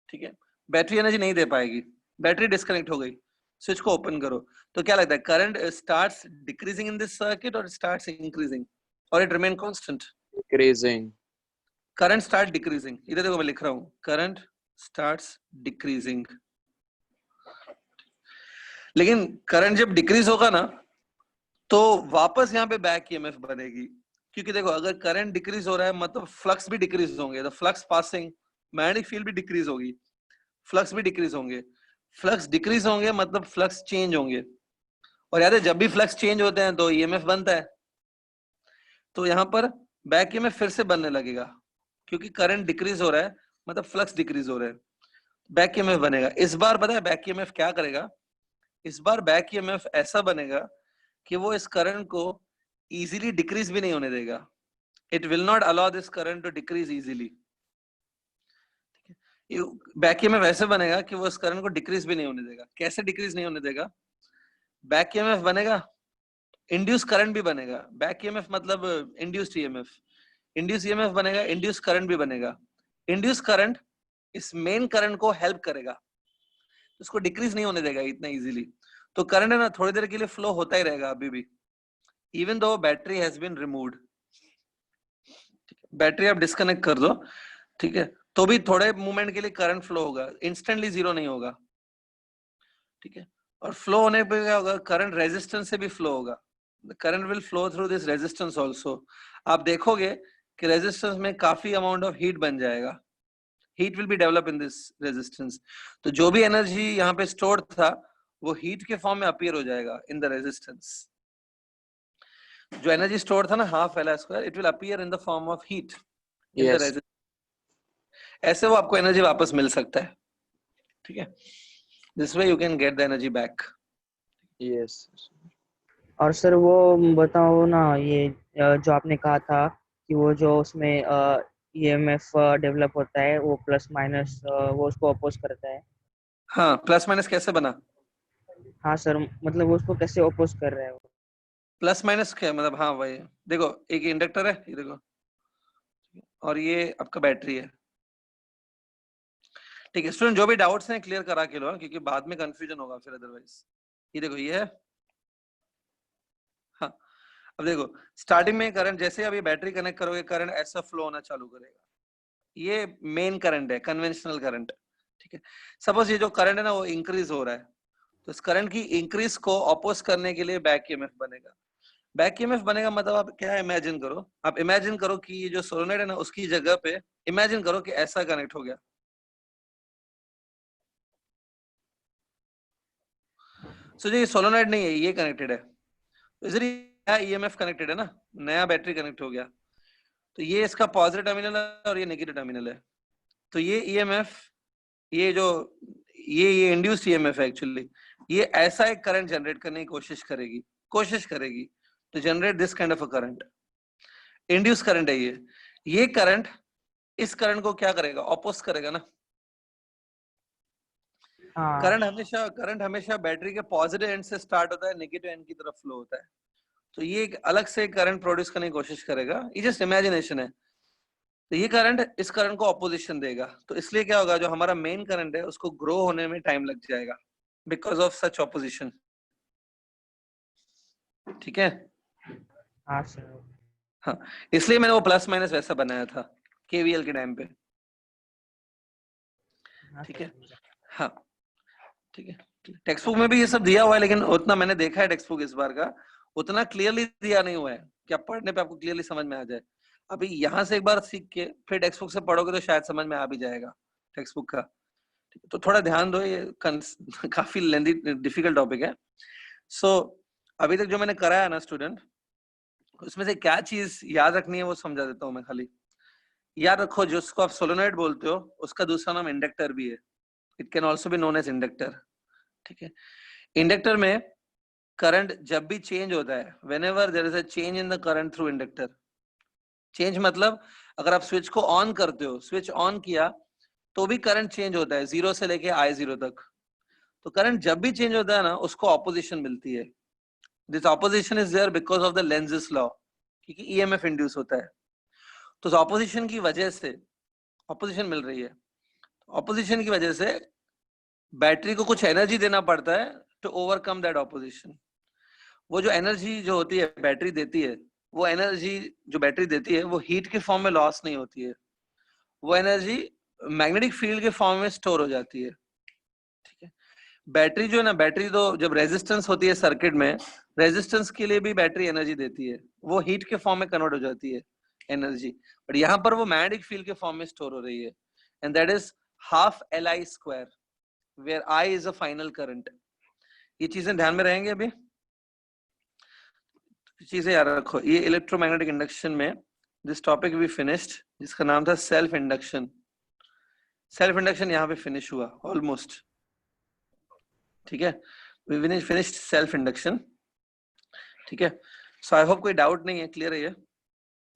ठीक है, बैटरी एनर्जी नहीं दे पाएगी, बैटरी डिस्कनेक्ट हो गई. स्विच को ओपन करो तो क्या लगता है, current starts decreasing in this circuit और स्टार्ट्स इंक्रीजिंग, और it remain constant? Increasing. Current start decreasing. इधर देखो, मैं लिख रहा हूं, करंट स्टार्ट्स डिक्रीजिंग. लेकिन करंट जब डिक्रीज होगा ना, तो वापस यहाँ पे बैक ईएमएफ बनेगी. क्योंकि देखो, अगर करंट डिक्रीज हो रहा है मतलब फ्लक्स भी डिक्रीज होंगे, तो फ्लक्स पासिंग, मैग्नेटिक फील्ड भी डिक्रीज होगी, फ्लक्स भी डिक्रीज होंगे. फ्लक्स डिक्रीज होंगे मतलब फ्लक्स चेंज होंगे, और याद है, जब भी फ्लक्स चेंज होते हैं तो ईएमएफ बनता है. तो यहाँ पर बैक ईएमएफ फिर से बनने लगेगा, क्योंकि करंट डिक्रीज हो रहा है मतलब फ्लक्स डिक्रीज हो रहा है, बैक ईएमएफ बनेगा. इस बार पता है बैक ईएमएफ क्या करेगा? इस बार बैक ईएमएफ ऐसा बनेगा कि वो इस करंट को इजीली डिक्रीज भी नहीं होने देगा. It will not allow this current to decrease easily. Back EMF ऐसे बनेगा कि वो इस करंट को डिक्रीज भी नहीं होने देगा. कैसे डिक्रीज नहीं होने देगा? बैक ईएमएफ बनेगा, इंड्यूस करंट भी बनेगा. बैक ईएमएफ मतलब इंड्यूस्ड ईएमएफ. इंड्यूस ईएमएफ बनेगा, इंड्यूस करंट भी बनेगा. इंड्यूस करंट इस मेन करंट को हेल्प करेगा, उसको डिक्रीज नहीं होने देगा इतना इजीली. तो करंट है ना, थोड़ी देर के लिए फ्लो होता ही रहेगा अभी भी, even though battery has been removed. Battery आप डिस्कनेक्ट कर दो, ठीक है, तो भी थोड़े मोमेंट के लिए करंट फ्लो होगा, इंस्टेंटली जीरो नहीं होगा. ठीक है, और फ्लो होने पे क्या होगा, करंट रेजिस्टेंस से भी फ्लो होगा. Current will flow through this resistance also. आप देखोगे कि रेजिस्टेंस में काफी अमाउंट ऑफ हीट बन जाएगा. Heat will be develop in this resistance. तो जो भी एनर्जी यहाँ पे स्टोर था, वो हीट के फॉर्म में अपीयर हो जाएगा इन द रेजिस्टेंस. जो एनर्जी स्टोर था ना, half Li square, it will appear in the form of heat in the yes. Resistance. ऐसे वो आपको एनर्जी वापस मिल सकता है. ठीक है, this way you can get the energy back. Yes. और सर वो बताओ ना, ये जो आपने कहा था कि वो जो उसमें ईएमएफ डेवलप होता है, वो प्लस माइनस वो उसको अपोज करता है. हाँ, प्लस माइनस कैसे बना? हाँ सर, मतलब वो उसको कैसे अपोज कर रहा है वो? प्लस माइनस क्या मतलब? हाँ वही, देखो, एक इंडक्टर है, ये देखो, और ये आपका बैटरी है. ठीक है स्टूडेंट, जो भी डाउट्स हैं क्लियर करा के लो, क्योंकि बाद में कंफ्यूजन होगा फिर अदरवाइज. ये देखो, ये है. हाँ, अब देखो, स्टार्टिंग में करंट, जैसे अभी बैटरी कनेक्ट करोगे, करंट ऐसा फ्लो होना चालू करेगा. ये मेन करंट है, कन्वेंशनल करंट. ठीक है, सपोज ये जो करंट है ना, वो इंक्रीज हो रहा है, तो इस करंट की इंक्रीज को अपोज करने के लिए बैक ईएमएफ बनेगा. बैक ईएमएफ बनेगा मतलब आप क्या इमेजिन करो, आप इमेजिन करो कि ये जो सोलोनॉइड है ना, उसकी जगह पे इमेजिन करो कि ऐसा कनेक्ट हो गया. सो ये सोलोनॉइड नहीं है, ये कनेक्टेड है, तो इधर नया ईएमएफ कनेक्टेड है ना, नया बैटरी कनेक्ट हो गया. तो ये इसका पॉजिटिव टर्मिनल है और ये नेगेटिव टर्मिनल है। तो ये ईएमएफ, ये जो ये इंड्यूस्ड ईएमएफ है एक्चुअली, ये ऐसा एक करंट जनरेट करने की कोशिश करेगी तो generate this kind of a current. Induce current है ये करंट इस करंट को क्या करेगा, ऑपोज करेगा ना। करंट हमेशा बैटरी के पॉजिटिव एंड से स्टार्ट होता है, नेगेटिव एंड की तरफ फ्लो होता है। तो ये एक अलग से करंट प्रोड्यूस करने की कोशिश करेगा, ये जस्ट इमेजिनेशन है। तो ये करंट इस करंट को ऑपोजिशन देगा, तो इसलिए क्या होगा, जो हमारा मेन करंट है उसको ग्रो होने में टाइम लग जाएगा बिकॉज ऑफ सच ऑपोजिशन। ठीक है, हाँ सर। हाँ, इसलिए मैंने वो प्लस माइनस वैसा बनाया था केवीएल के टाइम पे। ठीक है, हाँ ठीक है। टेक्स्ट बुक में भी ये सब दिया हुआ है, लेकिन उतना मैंने देखा है टेक्स्ट बुक इस बार का, उतना क्लियरली दिया नहीं हुआ है कि आप पढ़ने पे आपको क्लियरली समझ में आ जाए। अभी यहाँ से एक बार सीख के फिर टेक्स्ट बुक से पढ़ोगे तो शायद समझ में आ भी जाएगा टेक्स्ट बुक का। तो थोड़ा ध्यान दो, ये काफी लेंदी डिफिकल्ट टॉपिक है। सो अभी तक जो मैंने कराया ना स्टूडेंट, उसमें से क्या चीज याद रखनी है वो समझा देता हूँ मैं खाली। याद रखो, जिसको आप सोलोनॉइड बोलते हो उसका दूसरा नाम इंडक्टर भी है, it can also be known as inductor. ठीक है, इंडक्टर में करंट जब भी चेंज होता है, whenever there is a change in the current through inductor, change मतलब अगर आप स्विच को ऑन करते हो, स्विच ऑन किया तो भी करंट चेंज होता है 0 से लेके I0 तक। तो करंट जब भी चेंज होता है ना, उसको ऑपोजिशन मिलती है। This opposition is there because of the Lenz's law, क्योंकि ईएमएफ इंड्यूस होता है। तो ऑपोजिशन की वजह से ऑपोजिशन मिल रही है, ऑपोजिशन की वजह से बैटरी को कुछ एनर्जी देना पड़ता है टू ओवरकम दैट ऑपोजिशन। वो जो एनर्जी जो होती है बैटरी देती है, वो एनर्जी जो बैटरी देती है वो हीट के फॉर्म में लॉस नहीं होती है, वो एनर्जी मैग्नेटिक फील्ड के फॉर्म में स्टोर हो जाती है। ठीक है, बैटरी जो है ना, बैटरी तो जब रेजिस्टेंस होती है सर्किट में, रेजिस्टेंस के लिए भी बैटरी एनर्जी देती है, वो हीट के फॉर्म में कन्वर्ट हो जाती है एनर्जी, बट यहाँ पर वो मैग्नेटिक फील्ड के फॉर्म में स्टोर हो रही है, and that is half Li square, where I is a final current. ये चीजें ध्यान में रहेंगे। अभी चीजें याद रखो, ये इलेक्ट्रोमैग्नेटिक इंडक्शन में दिस टॉपिक वी फिनिश्ड, जिसका नाम था सेल्फ इंडक्शन। सेल्फ इंडक्शन यहाँ पे फिनिश हुआ ऑलमोस्ट। ठीक है, वी फिनिश्ड सेल्फ इंडक्शन। ठीक है, सो आई होप कोई डाउट नहीं है, क्लियर है ये।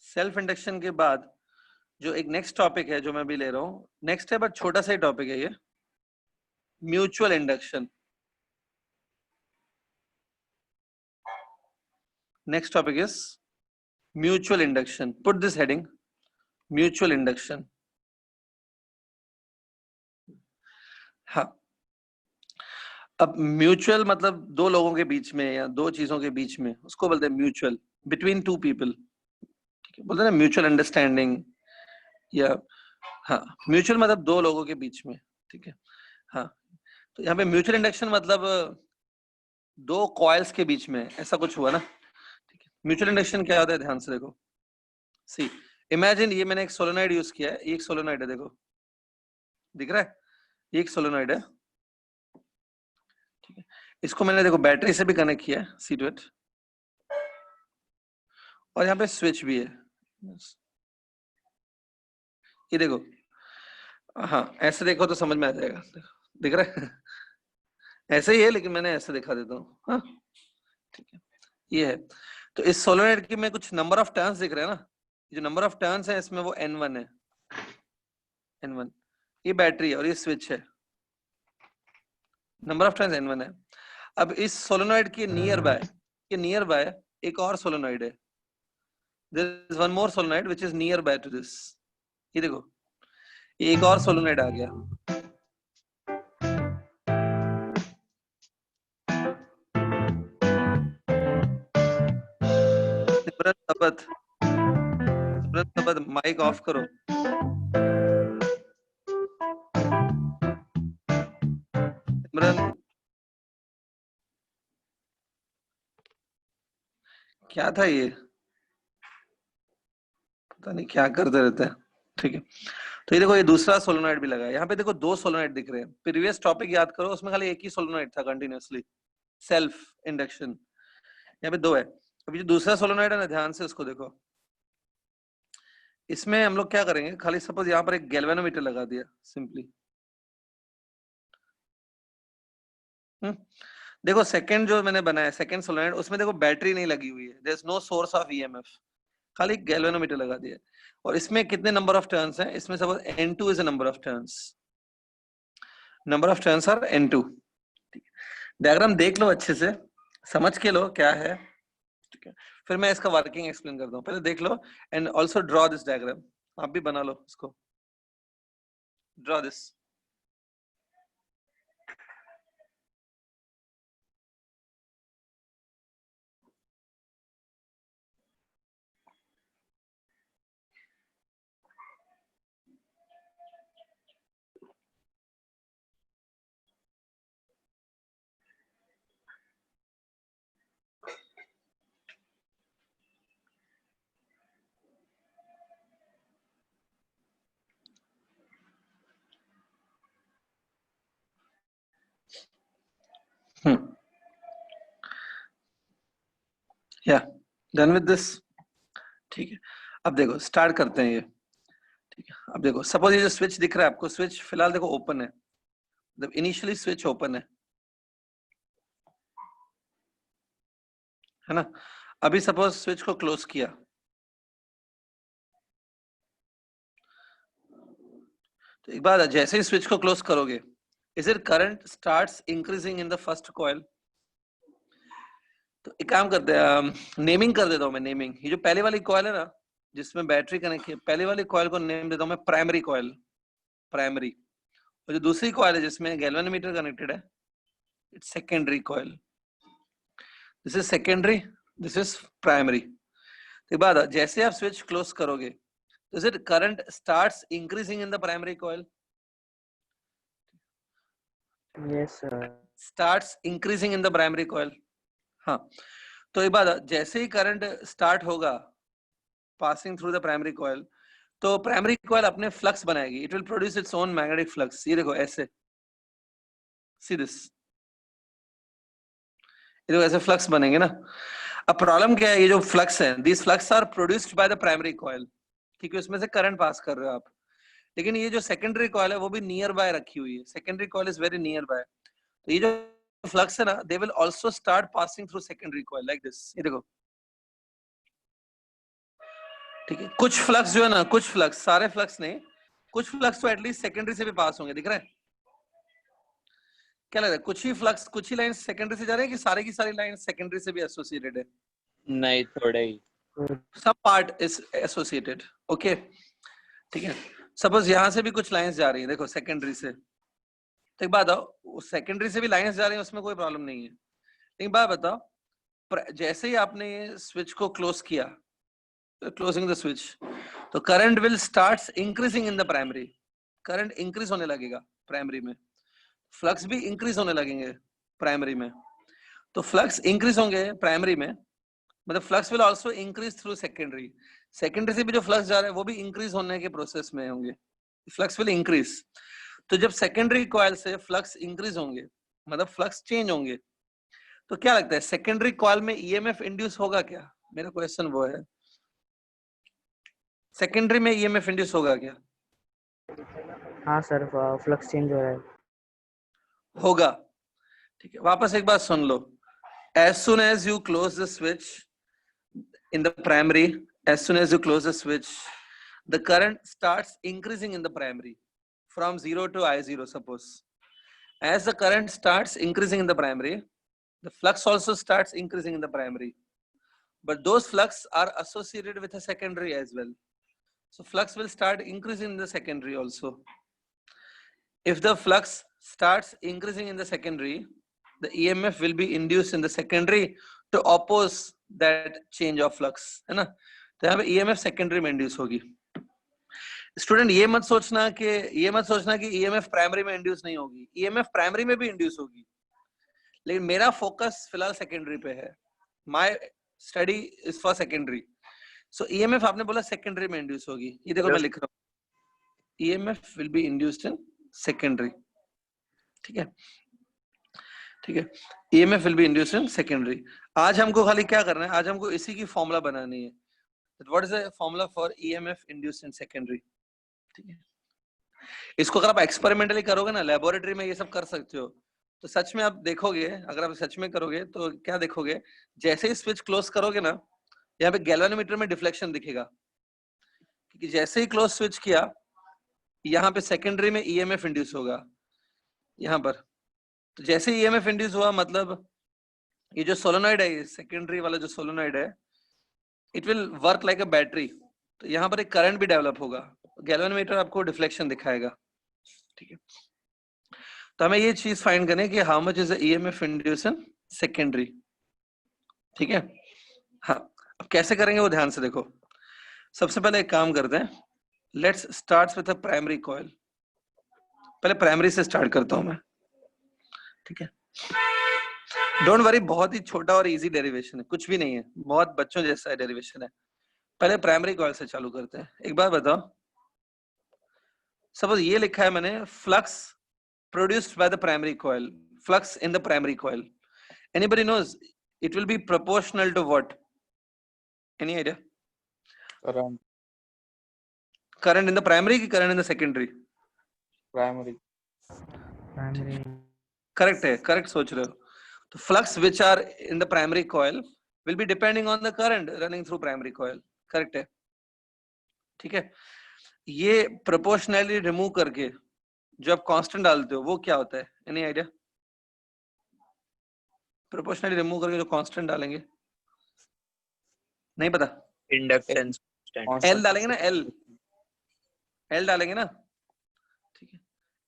सेल्फ इंडक्शन के बाद जो एक नेक्स्ट टॉपिक है जो मैं भी ले रहा हूँ, नेक्स्ट है बट छोटा सा ही टॉपिक है ये, mutual induction. Next topic is mutual induction, put this heading, mutual induction. हाँ, अब म्यूचुअल मतलब दो लोगों के बीच में या दो चीजों के बीच में, उसको बोलते हैं म्यूचुअल, बिटवीन टू पीपल। ठीक है, बोलते हैं ना म्यूचुअल अंडरस्टैंडिंग, या हाँ, म्यूचुअल मतलब दो लोगों के बीच में। ठीक है, हाँ, तो यहाँ पे म्यूचुअल इंडक्शन मतलब दो कॉइल्स के बीच में ऐसा कुछ हुआ ना। ठीक है, म्यूचुअल इंडक्शन क्या होता है, ध्यान से देखो। सी इमेजिन, ये मैंने एक सोलेनॉइड यूज किया है, एक सोलेनॉइड है, देखो दिख रहा है, ये एक सोलेनॉइड है। ठीक है, इसको मैंने देखो बैटरी से भी कनेक्ट किया है, सी टू इट, और यहाँ पे स्विच भी है। ये देखो, हाँ ऐसे देखो तो समझ में आ जाएगा, दिख रहा है ऐसे ही है, लेकिन मैंने ऐसे दिखा देता हूँ। हाँ ठीक है, ये है। तो इस सोलेनॉइड की में कुछ नंबर ऑफ टर्न्स दिख रहे हैं ना, जो नंबर ऑफ टर्न्स है इसमें वो N1 है, N1, ये बैटरी है और ये स्विच है, नंबर ऑफ टर्न्स N1 है। अब इस सोलेनॉइड के नियर बाय एक और सोलेनॉइड है, there is one more solenoid which is near by to this. ये देखो, ये एक और सोलेनॉइड आ गया। सिमरन तपत माइक ऑफ करो। सिमरन, क्या था ये, पता नहीं क्या करते रहते हैं। ठीक है, तो ये देखो, ये दूसरा सोलेनॉइड भी लगा है। यहाँ पे देखो दो सोलेनॉइड दिख रहे हैं। प्रीवियस टॉपिक याद करो, उसमें खाली एक ही सोलेनॉइड था कंटिन्यूअसली, सेल्फ इंडक्शन। यहाँ पे दो है। अभी जो दूसरा सोलेनॉइड है ना, ध्यान से उसको देखो, इसमें हम लोग क्या करेंगे, खाली सपोज यहाँ पर एक गैल्वेनोमीटर लगा दिया सिंपली। देखो सेकंड जो मैंने बनाया सेकंड सोलेनॉइड, उसमें देखो बैटरी नहीं लगी हुई है, there is no source of EMF, खाली गैल्वेनोमीटर लगा दिया। और इसमें कितने नंबर ऑफ टर्न्स हैं, इसमें suppose N2 is a number of turns, number of turns are N2। Diagram देख लो अच्छे से, समझ के लो क्या है, ठीक है, फिर मैं इसका वर्किंग एक्सप्लेन करता हूँ, पहले देख लो and also draw this diagram, आप भी बना लो इसको, ड्रॉ दिस। या डन विद दिस, ठीक है। अब देखो स्टार्ट करते हैं ये, ठीक है। अब देखो सपोज ये जो स्विच दिख रहा है आपको, स्विच फिलहाल देखो ओपन है, मतलब इनिशियली स्विच ओपन है ना। अभी सपोज स्विच को क्लोज किया, तो एक बात है, जैसे ही स्विच को क्लोज करोगे, is it current starts increasing in the first coil. तो एक काम करते हैं, नेमिंग कर देता हूं मैं, नेमिंग, ये जो पहले वाली कॉइल है ना जिसमें बैटरी कनेक्ट है, पहले वाली कॉइल को नेम देता हूं मैं प्राइमरी कॉइल, प्राइमरी। और जो दूसरी कॉइल है जिसमें गैल्वेनोमीटर कनेक्टेड है, it's secondary coil. This is secondary, this is primary. तो बात है, जैसे आप स्विच क्लोज करोगे, is it current starts increasing in the primary coil? Yes, sir. Starts increasing in the primary coil. हाँ, तो एक बात, जैसे ही करंट स्टार्ट होगा passing through the primary coil, तो प्राइमरी कॉइल अपने फ्लक्स बनाएगी, it will produce its own magnetic flux. ये देखो ऐसे, सी दिस, ये देखो ऐसे फ्लक्स बनेंगे ना। अब प्रॉब्लम क्या है, ये जो फ्लक्स है, this flux are produced by the primary coil, क्योंकि उसमें से करंट पास कर रहे हो आप। लेकिन ये जो सेकेंडरी कॉइल है वो भी नियर बाय रखी हुई है, secondary coil is very near by, तो ये जो फ्लक्स है ना, they will also start passing through secondary coil like this. ये देखो, ठीक है, कुछ फ्लक्स जो है ना, कुछ फ्लक्स, सारे फ्लक्स नहीं, कुछ फ्लक्स तो एटलीस्ट सेकेंडरी से भी पास होंगे, दिख रहा है क्या लग रहा है, कुछ ही फ्लक्स, कुछ ही लाइन सेकेंडरी से जा रहे हैं कि सारी की सारी लाइन सेकेंडरी से भी एसोसिएटेड है? नहीं, थोड़े ही, सब पार्ट इज एसोसिएटेड, ओके, ठीक है। सपोज यहां से भी कुछ लाइंस जा रही है, देखो सेकेंडरी से, तो एक बात बताओ, सेकेंडरी से भी लाइंस जा रही है, उसमें कोई प्रॉब्लम नहीं है। एक बात बताओ, जैसे ही आपने ये स्विच को क्लोज किया, क्लोजिंग द स्विच, तो current will starts increasing in the primary, current increase होने लगेगा प्राइमरी में, फ्लक्स भी इंक्रीज होने लगेंगे प्राइमरी में। तो फ्लक्स इंक्रीज होंगे प्राइमरी में, मतलब flux will also increase through secondary, secondary से भी जो फ्लक्स जा रहे हैं वो भी इंक्रीज होने के प्रोसेस में होंगे, फ्लक्स विल इंक्रीज। तो जब सेकेंडरी कॉइल से फ्लक्स इंक्रीज होंगे, मतलब फ्लक्स चेंज होंगे, तो क्या लगता है सेकेंडरी कॉइल में ईएमएफ इंड्यूस होगा क्या? मेरा क्वेश्चन वो है, सेकेंडरी में ईएमएफ इंड्यूस होगा क्या? हाँ सर, फ्लक्स चेंज हो रहा है। होगा, ठीक है। वापस एक बात सुन लो, as soon as you close the switch in the primary, as soon as you close the switch, the current starts increasing in the primary from 0 to I0, suppose. As the current starts increasing in the primary, the flux also starts increasing in the primary, but those flux are associated with a secondary as well, so flux will start increasing in the secondary also. If the flux starts increasing in the secondary, the EMF will be induced in the secondary to oppose that change of flux, है ना। तो यहाँ पे EMF secondary में induce होगी। स्टूडेंट ये मत सोचना कि EMF प्राइमरी में इंड्यूस नहीं होगी, EMF प्राइमरी में भी इंड्यूस होगी, लेकिन मेरा फोकस फिलहाल सेकेंडरी पे है, my study is for secondary. So EMF आपने बोला सेकेंडरी में इंड्यूस होगी, ये देखो मैं लिख रहा हूँ, EMF will be induced in secondary, ठीक है, ठीक है, EMF will be induced in secondary. आज हमको खाली क्या करना है, आज हमको इसी की फॉर्मूला बनानी है, what is the formula for EMF induced in secondary? ठीक है, इसको अगर आप एक्सपेरिमेंटली करोगे ना, लेबोरेटरी में ये सब कर सकते हो, तो सच में आप देखोगे, अगर आप सच में करोगे तो क्या देखोगे, जैसे ही स्विच क्लोज करोगे ना, यहाँ पे गैल्वेनोमीटर में डिफ्लेक्शन दिखेगा, क्योंकि जैसे ही क्लोज स्विच किया, यहाँ पे सेकेंडरी में ईएमएफ इंड्यूस होगा यहाँ पर। तो जैसे ही ईएमएफ इंड्यूस हुआ, मतलब ये जो सोलोनॉइड है, सेकेंडरी वाला जो सोलोनॉइड है, it will work like a battery. तो यहाँ पर एक करंट भी डेवलप होगा, गैल्वेनोमीटर आपको डिफ्लेक्शन दिखाएगा। ठीक है, तो हमें ये चीज फाइंड करनी है कि how much is the EMF induce in secondary. ठीक है, हाँ, अब कैसे करेंगे वो ध्यान से देखो। सबसे पहले एक काम करते हैं, let's start with a primary coil. पहले प्राइमरी से स्टार्ट करता हूं मैं। ठीक है, डोंट वरी, बहुत ही छोटा और इजी डेरिवेशन है, कुछ भी नहीं है, बहुत बच्चों जैसा है डेरिवेशन है। पहले प्राइमरी कॉइल से चालू करते हैं। एक बार बताओ, सपोज ये लिखा है मैंने, flux produced by the primary coil, flux in the primary coil, anybody knows it will be proportional to what? Any idea? Current. Current in the primary की current in the secondary? Primary. Correct है, करेक्ट सोच रहे हो। तो flux which are in the primary coil will be depending on the current running through primary coil. Correct है, ठीक है। ये प्रोपोर्शनली रिमूव करके जो आप कांस्टेंट डालते हो वो क्या होता है? Any idea? प्रोपोर्शनली रिमूव करके जो कांस्टेंट डालेंगे, नहीं पता? इंडक्टेंस एल डालेंगे ना, एल डालेंगे ना, ठीक है।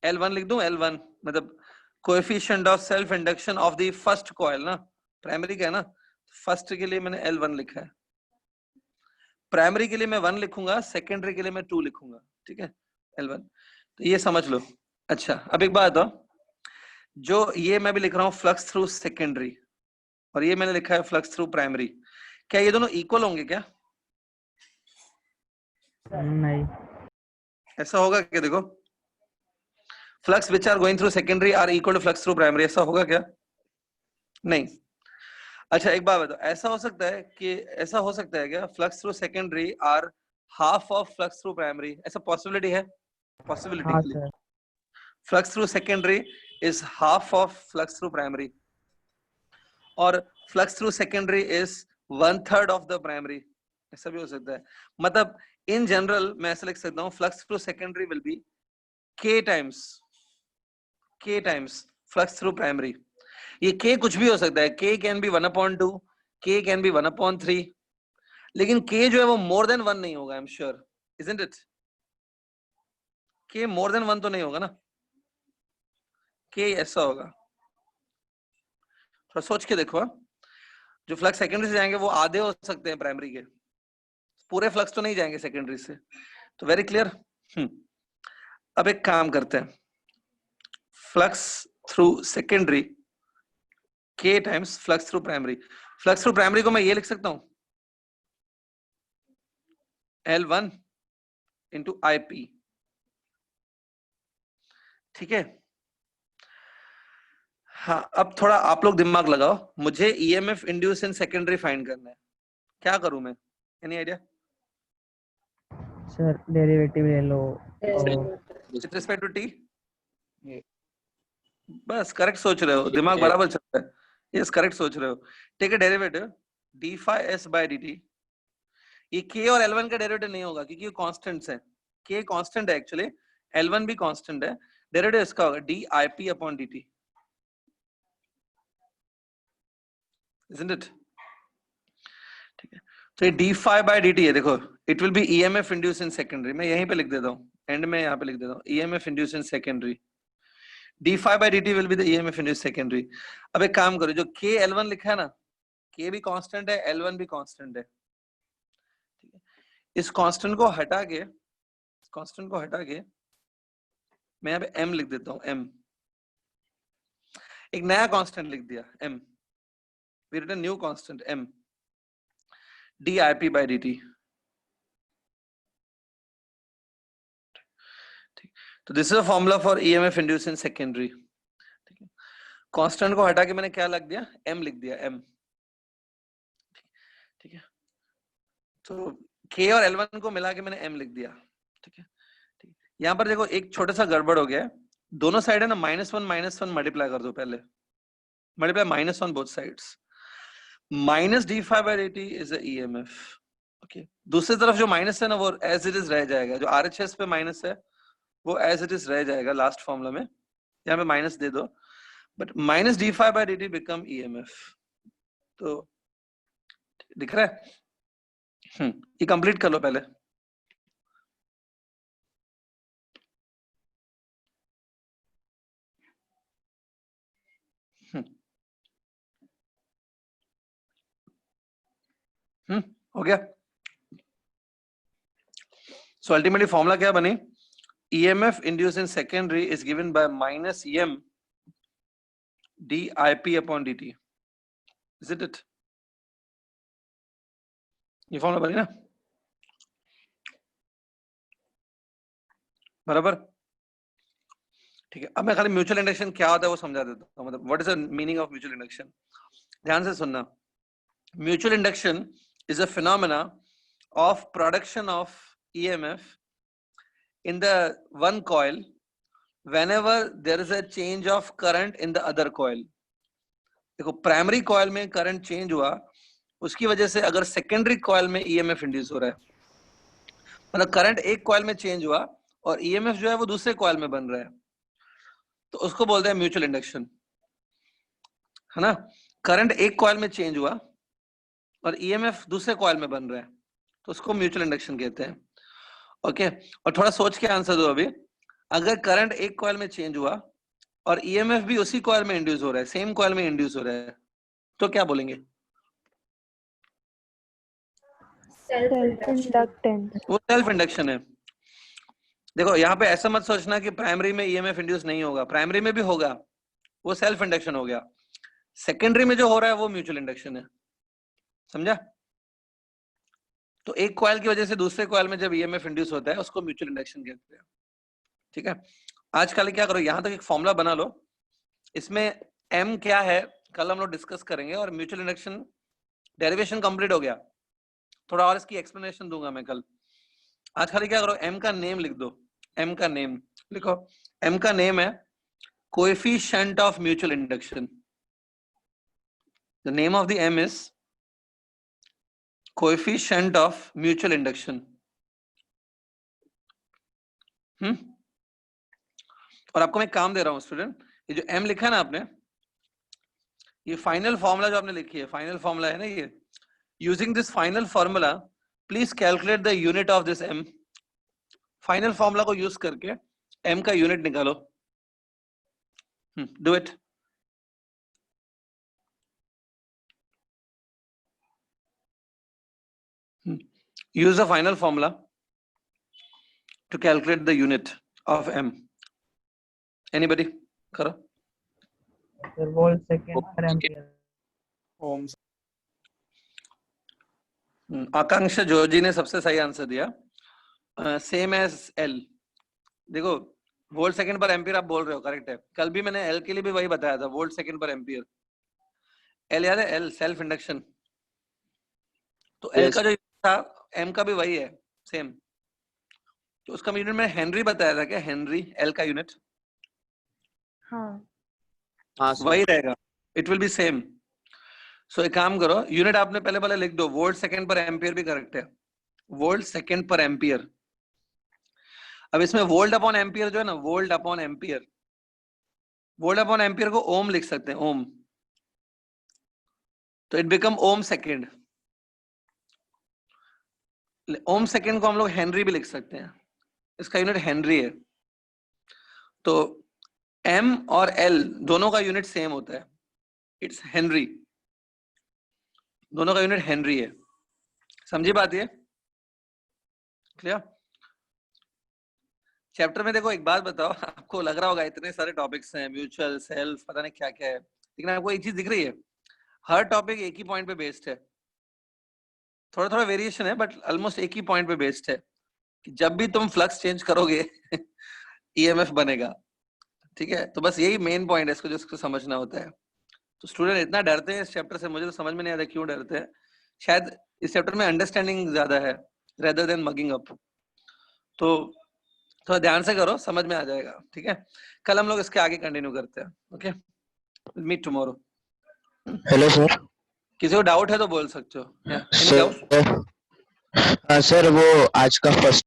L1 लिख दूं, L1 मतलब coefficient of self induction of the first coil ना, प्राइमरी का है ना, फर्स्ट के लिए मैंने L1 लिखा है, प्राइमरी के लिए मैं 1 लिखूंगा, सेकेंडरी के लिए मैं 2 लिखूंगा। ठीक है, L1, तो ये समझ लो। अच्छा, अब एक बात बताओ, जो ये मैं भी लिख रहा हूँ फ्लक्स थ्रू सेकेंडरी, और ये मैंने लिखा है फ्लक्स थ्रू प्राइमरी, क्या ये दोनों इक्वल होंगे क्या? नहीं। ऐसा होगा क्या? देखो, flux which are going through secondary are equal to flux through primary, ऐसा होगा क्या? नहीं। अच्छा, एक बात बताओ, ऐसा हो सकता है कि, ऐसा हो सकता है क्या flux through secondary are half of flux through primary? ऐसा पॉसिबिलिटी है? पॉसिबिलिटी हाँ के लिए sir. Flux through secondary is half of flux through primary, और flux through secondary is 1/3 of the primary, ऐसा भी हो सकता है। मतलब इन जनरल मैं ऐसा लिख सकता हूँ, flux through secondary will be k times flux through primary. ये k कुछ भी हो सकता है, k can be 1/2, k can be 1/3, लेकिन k जो है वो मोर देन 1 नहीं होगा, I am sure, isn't it? k more than 1 तो नहीं होगा ना, k ऐसा होगा। थोड़ा सोच के देखो, जो फ्लक्स सेकेंडरी से जाएंगे वो आधे हो सकते हैं प्राइमरी के, पूरे फ्लक्स तो नहीं जाएंगे सेकेंडरी से। तो वेरी क्लियर। अब एक काम करते हैं, flux through secondary k times flux through primary. Flux through primary को मैं ये लिख सकता हूं, L1 इंटू IP। ठीक है, हाँ, अब थोड़ा आप लोग दिमाग लगाओ, मुझे EMF induce in secondary find करना है, क्या करूं मैं? Any idea? सर डेरिवेटिव ले लो। With respect to t? Yeah. बस करेक्ट सोच रहे हो, दिमाग बराबर चलता है। यस, करेक्ट सोच रहे हो। Take a derivative d phi s by dt। ये k और L1 का डेरिवेटिव नहीं होगा क्योंकि ये कांस्टेंट्स है, k कांस्टेंट है एक्चुअली, L1 भी कांस्टेंट है, डेरिवेटिव इसका होगा dIP upon dt, isn't it? ठीक है, तो ये d phi by dt है, देखो, it will B EMF induce in secondary. मैं यहीं पे लिख देता हूँ, एंड में यहाँ पे लिख देता हूँ, EMF induce in secondary, d phi by dt will be the EMF induced secondary। अब एक काम करो, जो k L1 लिखा है ना, k भी कांस्टेंट है, L1 भी कांस्टेंट है, ठीक है। इस कांस्टेंट को हटा के, मैं यहाँ पे m लिख देता हूँ, m, एक नया कांस्टेंट लिख दिया, m, we write a new constant m, dIP by dt। तो this is a formula for EMF induce in secondary. ठीक है, कांस्टेंट को हटा के मैंने क्या लिख दिया, m लिख दिया, m। ठीक है, तो K और L1 को मिला के मैंने M लिख दिया, ठीक है। यहाँ पर देखो एक छोटा सा गड़बड़ हो गया है, दोनों साइड है ना -1 मल्टीप्लाई कर दो पहले, multiply -1 both sides, -d∅dt is a EMF, okay. दूसरी तरफ जो माइनस है ना वो एज इट इज रह जाएगा, जो RHS पे माइनस है वो एज इट इज रह जाएगा लास्ट फॉर्मूला में, यहाँ पे माइनस दे दो, बट -d∅dt बिकम EMF। तो दिख रहा है? ये कंप्लीट कर लो पहले। हो गया। सो अल्टीमेटली फॉर्मूला क्या बनी? EMF induced in secondary is given by -M dIP/dt. Is it? ये फॉर्मूला बनी ना, बराबर? ठीक है, अब मैं खाली म्यूचुअल इंडक्शन क्या होता है वो समझा देता हूँ, मतलब what is the meaning of mutual induction. ध्यान से सुनना। Mutual induction is a phenomena of production of EMF in the one coil whenever there is a change of current in the other coil. देखो प्राइमरी कॉइल में करंट चेंज हुआ, उसकी वजह से अगर सेकेंडरी कॉइल में EMF इंड्यूस हो रहा है, मतलब करंट एक कॉइल में चेंज हुआ और EMF जो है वो दूसरे कॉइल में बन रहा है, तो उसको बोलते हैं म्यूचुअल इंडक्शन, है ना। करंट एक कॉइल में चेंज हुआ और EMF दूसरे कॉइल में बन रहा है, तो उसको म्यूचुअल इंडक्शन कहते हैं, ओके। और थोड़ा सोच के आंसर दो अभी, अगर करंट एक कॉइल में चेंज हुआ और EMF भी उसी कॉइल में इंड्यूस हो रहा है, सेम कॉइल में इंड्यूस हो रहा है, तो क्या बोलेंगे? Self inductance. वो सेल्फ इंडक्शन है। देखो यहाँ पे ऐसा मत सोचना कि प्राइमरी में EMF इंड्यूस नहीं होगा, प्राइमरी में भी होगा, वो सेल्फ इंडक्शन हो गया। सेकेंडरी में जो हो रहा है वो म्यूचुअल इंडक्शन है, समझा? तो एक कॉइल की वजह से दूसरे कॉइल में जब EMF इंड्यूस होता है उसको म्यूचुअल इंडक्शन कहते हैं, ठीक है। आजकल क्या करो, यहाँ तक एक फॉर्मूला बना लो, इसमें M क्या है कल हम लोग डिस्कस करेंगे, और म्यूचुअल इंडक्शन डेरिवेशन कंप्लीट हो गया, थोड़ा और इसकी एक्सप्लेनेशन दूंगा मैं कल। आज खाली क्या करो, M का नेम लिख दो, M का नेम लिखो। M का नेम है coefficient of mutual induction. The name of the M is coefficient of mutual induction. और आपको मैं काम दे रहा हूं स्टूडेंट, ये जो M लिखा है ना आपने, ये फाइनल फॉर्मूला जो आपने लिखी है, फाइनल फॉर्मूला है ना ये, using this final formula please calculate the unit of this M। Final formula को यूज करके M का यूनिट निकालो। Do it. use the final formula to calculate the unit of M. Anybody? करो। वोल्ट सेकंड पर एम्पीयर। ohms, आकांक्षा जोजी ने सबसे सही आंसर दिया, सेम एज L। देखो वोल्ट सेकंड पर एम्पियर आप बोल रहे हो, करेक्ट है। कल भी मैंने L के लिए भी वही बताया था, वोल्ट सेकंड पर एम्पियर। L याद है, L सेल्फ इंडक्शन। तो L का जो था M का भी वही है, सेम। तो उसका यूनिट में हेनरी बताया था क्या, हेनरी L का यूनिट? हाँ वही रहेगा, it will be same. So एक काम करो, यूनिट आपने पहले पहले लिख दो, वोल्ट सेकंड पर एम्पियर भी करेक्ट है, वोल्ट सेकंड पर एम्पियर। अब इसमें वोल्ट अपॉन एम्पियर जो है ना, volt upon ampere, volt upon ampere को ओम लिख सकते हैं, ओम, तो it become ohm second. Ohm second को हम लोग हेनरी भी लिख सकते हैं, इसका यूनिट हेनरी है। तो M और L दोनों का यूनिट सेम होता है, इट्स हेनरी, दोनों का यूनिट हेनरी है। समझी बात ये? क्लियर? चैप्टर में देखो एक बात बताओ, आपको लग रहा होगा इतने सारे टॉपिक्स हैं, म्यूचुअल, सेल्फ, पता नहीं क्या क्या है, लेकिन आपको एक चीज दिख रही है, हर टॉपिक एक ही पॉइंट पे बेस्ड है, थोड़ा थोड़ा वेरिएशन है बट ऑलमोस्ट एक ही पॉइंट पे बेस्ड है कि जब भी तुम फ्लक्स चेंज करोगे EMF बनेगा, ठीक है। तो बस यही मेन पॉइंट है, इसको जिसको समझना होता है। तो स्टूडेंट इतना डरते हैं इस चैप्टर से, मुझे तो समझ में नहीं आता क्यों डरते हैं। शायद इस चैप्टर में अंडरस्टैंडिंग ज्यादा है, rather than mugging up. तो थोड़ा ध्यान से करो, समझ में आ जाएगा, ठीक है? कल हम लोग इसके आगे कंटिन्यू करते हैं, okay? Meet tomorrow. Hello sir. किसी को डाउट है तो बोल सकते हो। Any doubt? सर वो आज का फर्स्ट